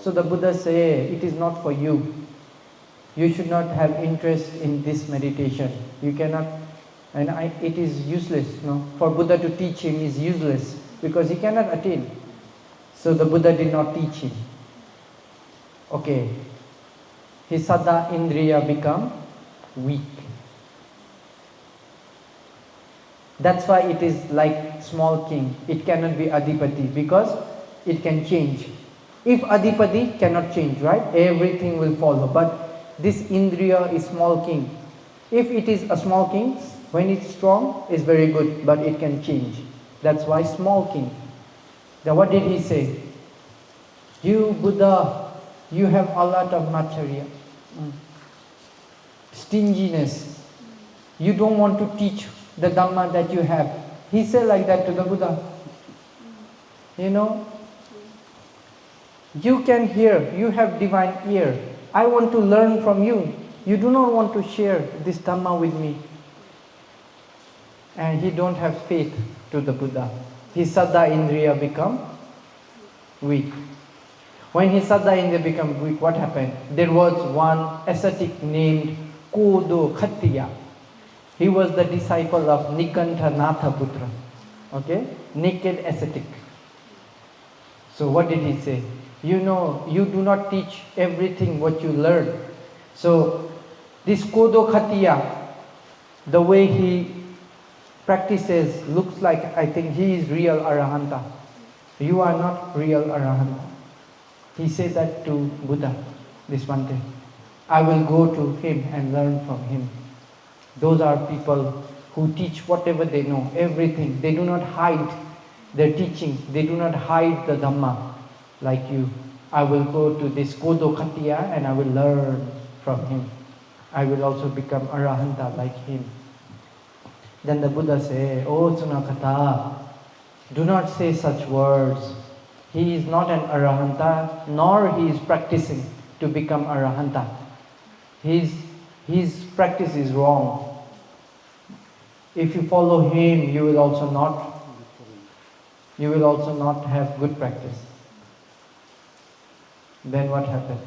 Speaker 1: So the Buddha say, it is not for you. You should not have interest in this meditation. You cannot, and it is useless. No? For Buddha to teach him is useless because he cannot attain. So the Buddha did not teach him. Okay. His Saddha Indriya become weak. That's why it is like small king. It cannot be Adipati because it can change. If Adipati cannot change, right? Everything will follow. But this Indriya is small king. If it is a small king, when it's strong, it's very good, but it can change. That's why small king. Then what did he say? You Buddha, you have a lot of material. Stinginess. You don't want to teach the Dhamma that you have. He said like that to the Buddha. You know, you can hear, you have divine ear. I want to learn from you. You do not want to share this Dhamma with me. And he don't have faith to the Buddha. His Saddha Indriya become weak. When his Saddha Indriya become weak, what happened? There was one ascetic named Kodo Khattiya. He was the disciple of Nikantha Nathaputra. Okay? Naked ascetic. So what did he say? You know, you do not teach everything what you learn. So this Kodo Khattiya, the way he practices looks like, I think he is real Arahanta. You are not real Arahanta. He said that to Buddha this one day. I will go to him and learn from him. Those are people who teach whatever they know, everything. They do not hide their teaching. They do not hide the Dhamma like you. I will go to this Kodo Khattiya and I will learn from him. I will also become Arahanta like him. Then the Buddha said, Oh Sunakata, do not say such words. He is not an Arahanta, nor he is practicing to become Arahanta. His practice is wrong. If you follow him, you will also not have good practice. Then what happened?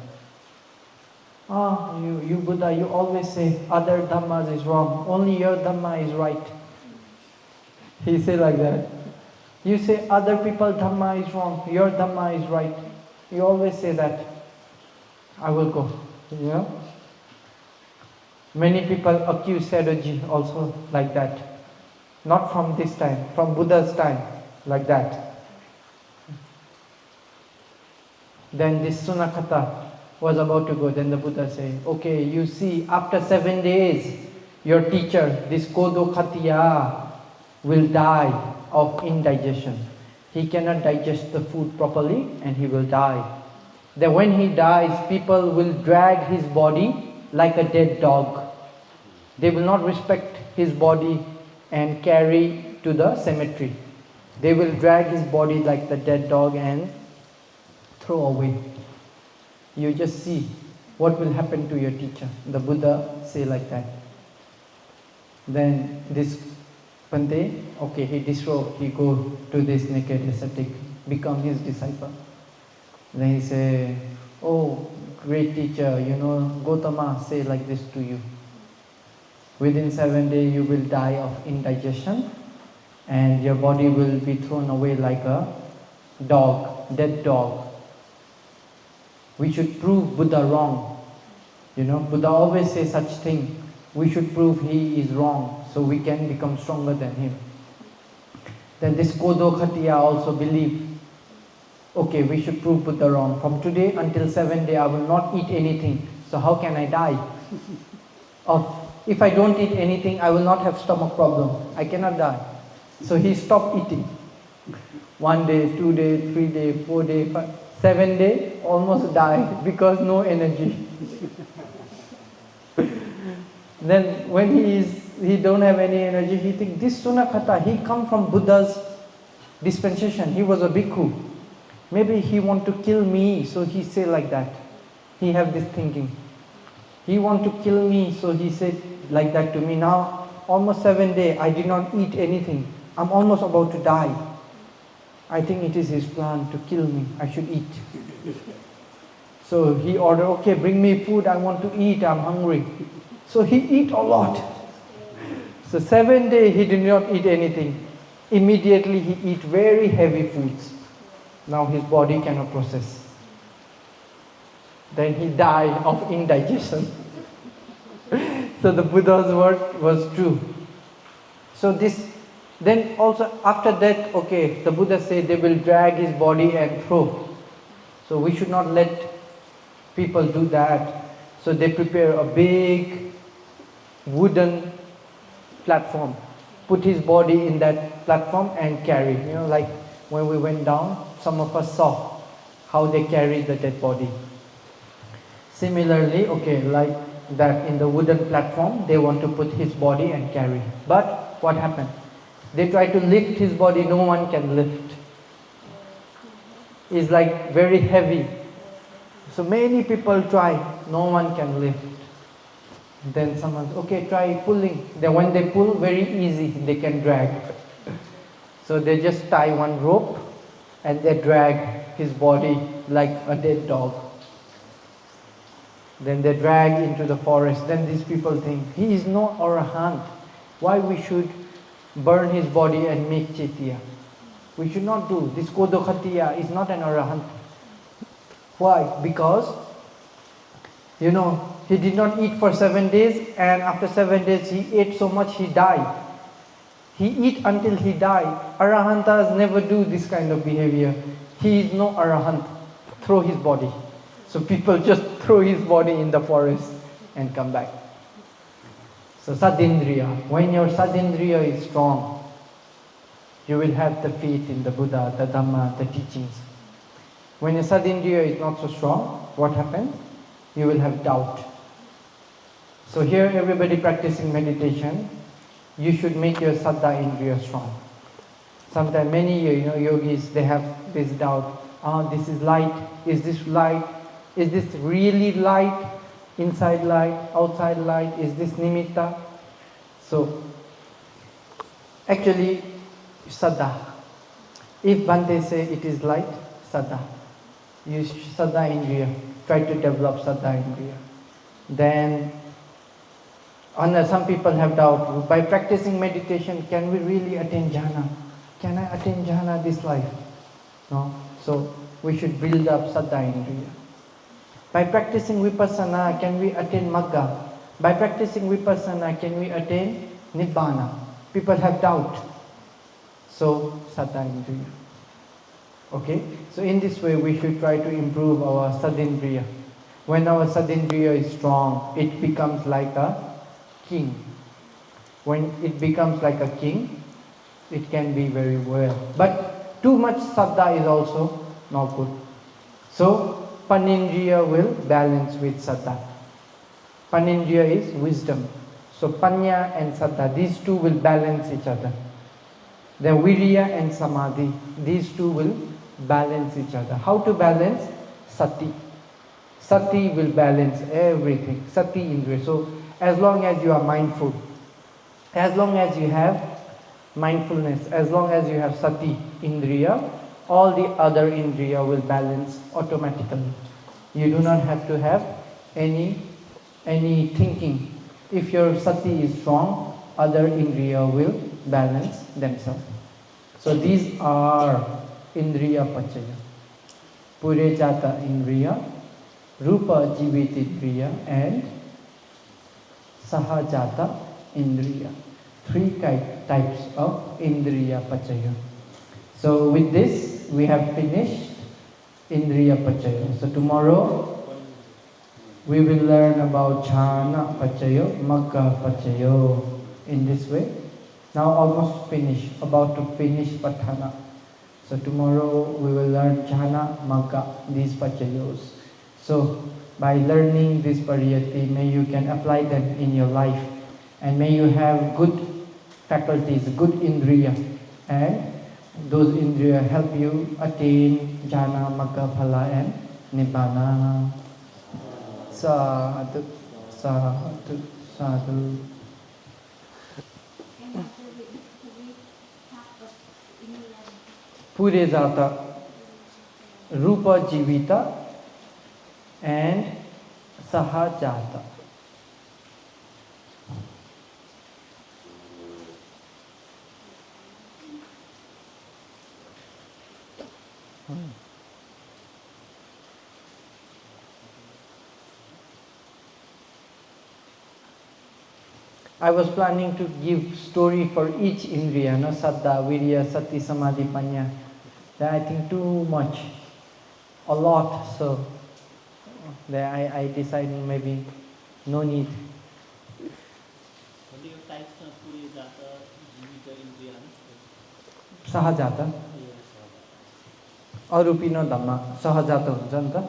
Speaker 1: You Buddha, you always say other Dhammas is wrong. Only your Dhamma is right. He said like that. You say other people Dhamma is wrong. Your Dhamma is right. You always say that. I will go. You know? Many people accuse Sadhuji also like that. Not from this time, from Buddha's time, like that. Then this Sunakata was about to go. Then the Buddha said, okay, you see, after 7 days, your teacher, this Kodo Khattiya, will die of indigestion. He cannot digest the food properly and he will die. Then when he dies, people will drag his body like a dead dog. They will not respect his body and carry to the cemetery. They will drag his body like the dead dog and throw away. You just see what will happen to your teacher. The Buddha say like that. Then this Bhante, okay, he go to this naked ascetic, become his disciple. Then he say, oh, great teacher, you know, Gautama say like this to you. Within 7 days you will die of indigestion and your body will be thrown away like a dog, dead dog. We should prove Buddha wrong. You know, Buddha always says such thing. We should prove he is wrong so we can become stronger than him. Then this Kodo Khattiya also believe, okay, we should prove Buddha wrong. From today until 7 days I will not eat anything. So how can I die? If I don't eat anything, I will not have stomach problem. I cannot die. So he stopped eating. 1 day, 2 days, 3 days, 4 days, 7 days, almost died because no energy. Then when he don't have any energy, he think this Sunakata, he come from Buddha's dispensation. He was a bhikkhu. Maybe he want to kill me, so he say like that. He have this thinking. He want to kill me, so he said like that to me. Now
Speaker 2: almost 7 days, I did not eat anything. I'm almost about to die. I think it is his plan to kill me. I should eat. So he ordered, okay, bring me food. I want to eat. I'm hungry. So he eat a lot. So 7 days he did not eat anything. Immediately he eat very heavy foods. Now his body cannot process. Then he died of indigestion. So the Buddha's word was true. So this, then also after that, okay, the Buddha said they will drag his body and throw. So we should not let people do that. So they prepare a big wooden platform, put his body in that platform and carry. You know, like when we went down, some of us saw how they carried the dead body. Similarly, okay, like that in the wooden platform, they want to put his body and carry. But what happened? They try to lift his body, no one can lift. It's like very heavy. So many people try, no one can lift. Then someone, okay, try pulling. Then when they pull, very easy, they can drag. So they just tie one rope and they drag his body like a dead dog. Then they drag into the forest. Then these people think, he is not Arahant. Why we should burn his body and make Chaitya? We should not do. This Kodokhatya is not an Arahant. Why? Because, you know, he did not eat for 7 days, and after 7 days he ate so much he died. He eat until he died. Arahantas never do this kind of behavior. He is no Arahant. Throw his body. So people just throw his body in the forest and come back. So Sadindriya, when your Sadindriya is strong, you will have the faith in the Buddha, the Dhamma, the teachings. When your Sadindriya is not so strong, what happens? You will have doubt. So here everybody practicing meditation, you should make your Saddha Indriya strong. Sometimes many yogis, they have this doubt. This is light. Is this light? Is this really light? Inside light, outside light? Is this nimitta? So actually, Saddha. If Bhante say it is light, Saddha. Use Saddha Indriya. Try to develop Saddha Indriya. Then, some people have doubt. By practicing meditation, can we really attain jhana? Can I attain jhana this life? No. So we should build up Saddha Indriya. By practicing vipassana, can we attain magga? By practicing vipassana, can we attain nibbana? People have doubt. So Saddha Indriya. Okay? So in this way, we should try to improve our Sadindriya. When our Sadindriya is strong, it becomes like a king. When it becomes like a king, it can be very well. But too much Saddha is also not good. So Panindriya will balance with Saddha. Panindriya is wisdom. So Panya and Saddha, these two will balance each other. Then Virya and Samadhi, these two will balance each other. How to balance? Sati. Sati will balance everything. Sati Indriya. So as long as you are mindful, as long as you have mindfulness, as long as you have Sati Indriya, all the other Indriya will balance automatically. You do not have to have any thinking. If your Sati is strong, other Indriya will balance themselves. So these are Indriyapaccayo. Purejata Indriya, Rupa Jivit Indriya, and Sahajata Indriya. 3 types of Indriyapaccayo. So with this, we have finished Indriyapaccayo. So tomorrow, we will learn about Jhana Paccayo, Magga Paccayo. In this way, now almost finished, about to finish Patthana. So tomorrow we will learn Jhana, Magga, these Paccayos. So by learning this pariyati, may you can apply them in your life, and may you have good faculties, good Indriya, and those Indriya help you attain Jhana, Magga, Phala, and Nibbana. Sadhu, sadhu, sadhu. Purejata, Rupa Jivita, and Sahajata. I was planning to give story for each indriya, no, Saddha, Virya, Sati, Samadhi, Panya. Then I think too much, a lot, so then I decided maybe no need. Sahajata. Arupino Dhamma, Sahajata हुन्छ नि त.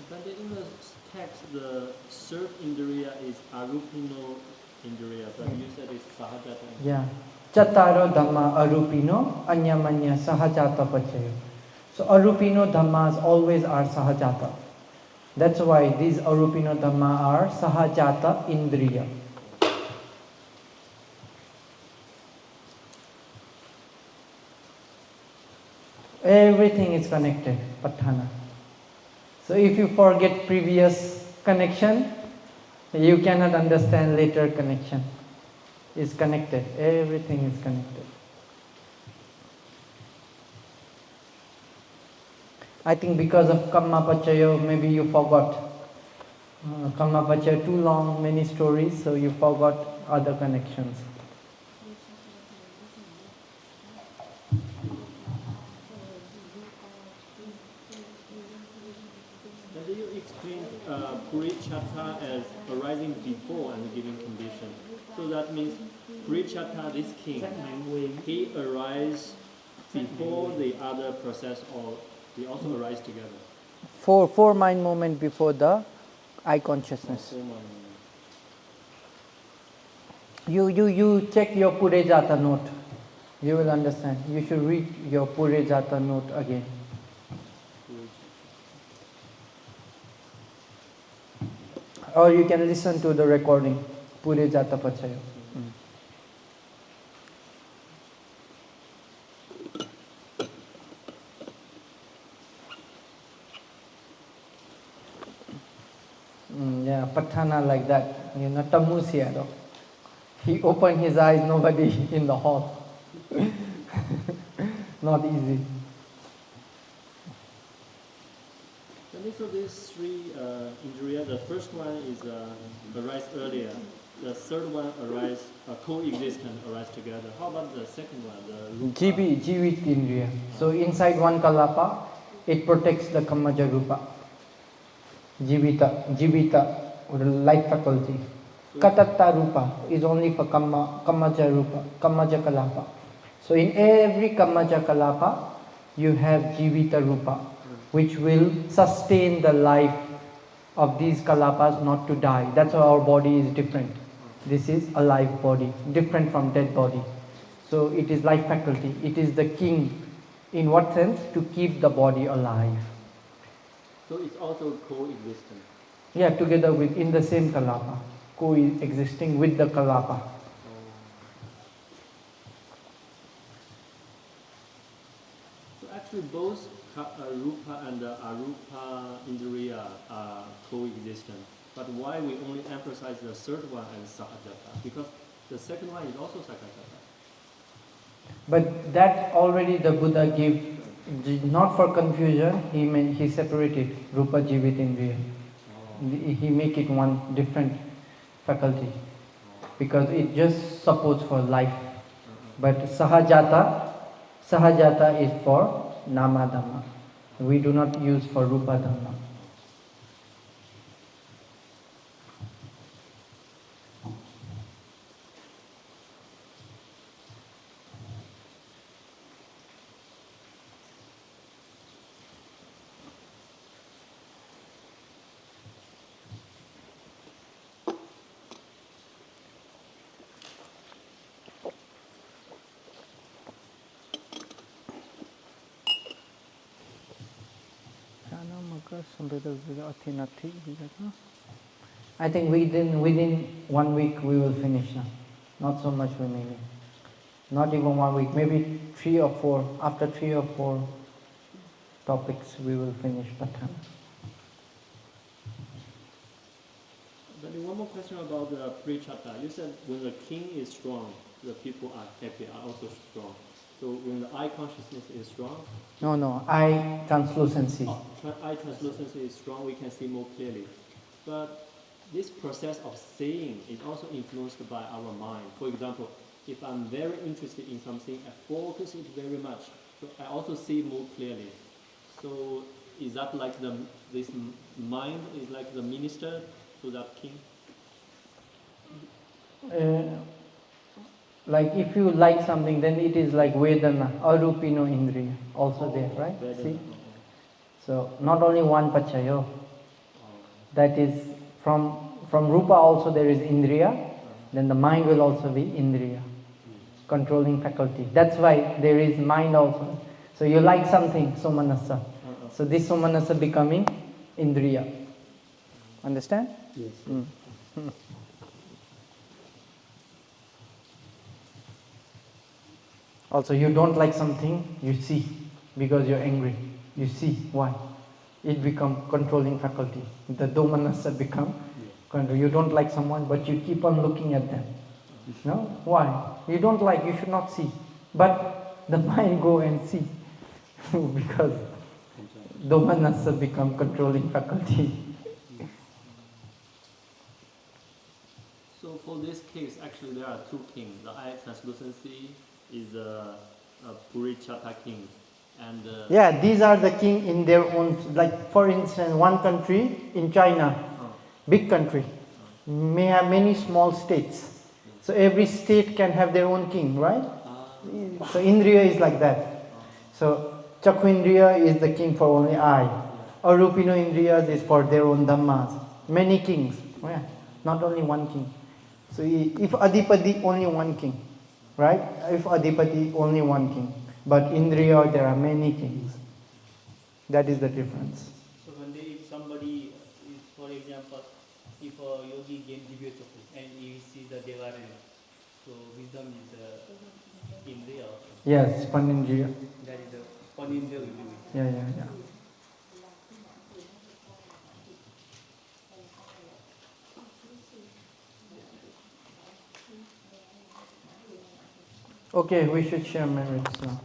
Speaker 3: But in the text, the third Indriya is Arupino Indriya, but you said it's Sahajata.
Speaker 2: Yeah. Chattaro Dhamma Arupino, Anyamanya Sahajata Pachayo. So Arupino Dhammas always are Sahajata. That's why these Arupino Dhamma are Sahajata Indriya. Everything is connected, Patthana. So if you forget previous connection, you cannot understand later connection. It's connected, everything is connected. I think because of Kammapachayo, maybe you forgot. Kammapachayo too long, many stories, so you forgot other connections.
Speaker 3: Then you explain Purichatta as arising before and giving condition. So that means Purichatta, this king, he arises before the other process, or they also arise together?
Speaker 2: Four mind movement before the eye consciousness. You check your Purejata note. You will understand. You should read your Purejata note again. Or you can listen to the recording, Purejata Pachayo. Yeah, Patthana like that. You know, Tamusia. He opened his eyes, nobody in the hall. Not easy.
Speaker 3: So these three Indriya, the first one is arise earlier. The third one arise coexistent, arise together. How about the second one, the Rupa?
Speaker 2: Jivit Indriya. So inside one Kalapa, it protects the Kammaja Rupa. Jivita, or the light faculty. Katatta Rupa is only for Kammaja Rupa, Kammaja Kalapa. So in every Kammaja Kalapa, you have Jivita Rupa, which will sustain the life of these Kalapas not to die. That's why our body is different. This is a live body, different from dead body. So it is life faculty. It is the king. In what sense? To keep the body alive.
Speaker 3: So it's also coexistent.
Speaker 2: Yeah, together with, in the same Kalapa, coexisting with the Kalapa.
Speaker 3: So actually both Rupa and Arupa Indriya are coexistent. But why we only emphasize the third one as Sahajata? Because the second one is also Sahajata.
Speaker 2: But that already the Buddha gave, not for confusion, he separated Rupa Jivit Indriya. He make it one different faculty because it just supports for life. But Sahajata is for Nama Dhamma. We do not use for Rupa Dhamma. I think within 1 week we will finish now. not so much remaining. Not even 1 week, maybe 3 or 4. After 3 or 4 topics, we will finish Patthana.
Speaker 3: But one more question about the pre-chatta. You said when the king is strong, the people are happy, are also strong. So when the eye consciousness is strong,
Speaker 2: No, eye translucency.
Speaker 3: Eye translucency is strong, we can see more clearly. But this process of seeing is also influenced by our mind. For example, if I'm very interested in something, I focus it very much, so I also see more clearly. So is that like this mind is like the minister to that king?
Speaker 2: Like if you like something, then it is like Vedana, Arupino Indriya, also there, right?
Speaker 3: Vedana.
Speaker 2: See? So not only one Pachayo, that is from Rupa also there is Indriya, then the mind will also be Indriya, controlling faculty. That's why there is mind also. So you like something, Somanasa. So this Somanasa becoming Indriya. Understand?
Speaker 3: Yes.
Speaker 2: Also, you don't like something, you see, because you're angry. You see why. It become controlling faculty. The domanasa become control. You don't like someone, but you keep on looking at them. No? Why? You don't like, you should not see. But the mind go and see. Because domanasa become controlling faculty.
Speaker 3: So for this case, actually there are two kings. The eye translucency is a Purichatta king. And
Speaker 2: yeah, these are the king in their own, like for instance, one country in China, big country, may have many small states. So every state can have their own king, right? So Indriya is like that. So Chakwindriya is the king for only eye. Arupino Indriyas is for their own dhammas. Many kings, yeah, not only one king. So if Adipati, only one king, right? If Adipati, only one king. But Indriya, there are many kings. That is the difference.
Speaker 4: So when if somebody, for example, if a yogi gains Divya Chakshu and he sees the Devarana, so wisdom is Indriya.
Speaker 2: Yes, Panindriya.
Speaker 4: That is the Panindriya will be wisdom.
Speaker 2: Yeah. Okay, we should share merits now.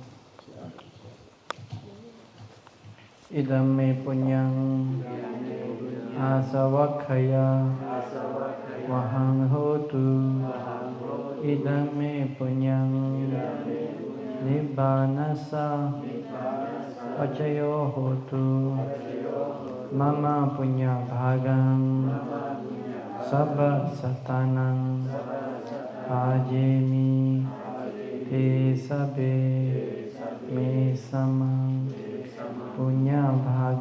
Speaker 2: Idam me punyang asavakhaya vahang hotu. Idam me punyang nibbanasa pachayo hotu. Mama punya bhagam sabba satanam ajemi te sabe me samam punya bhagam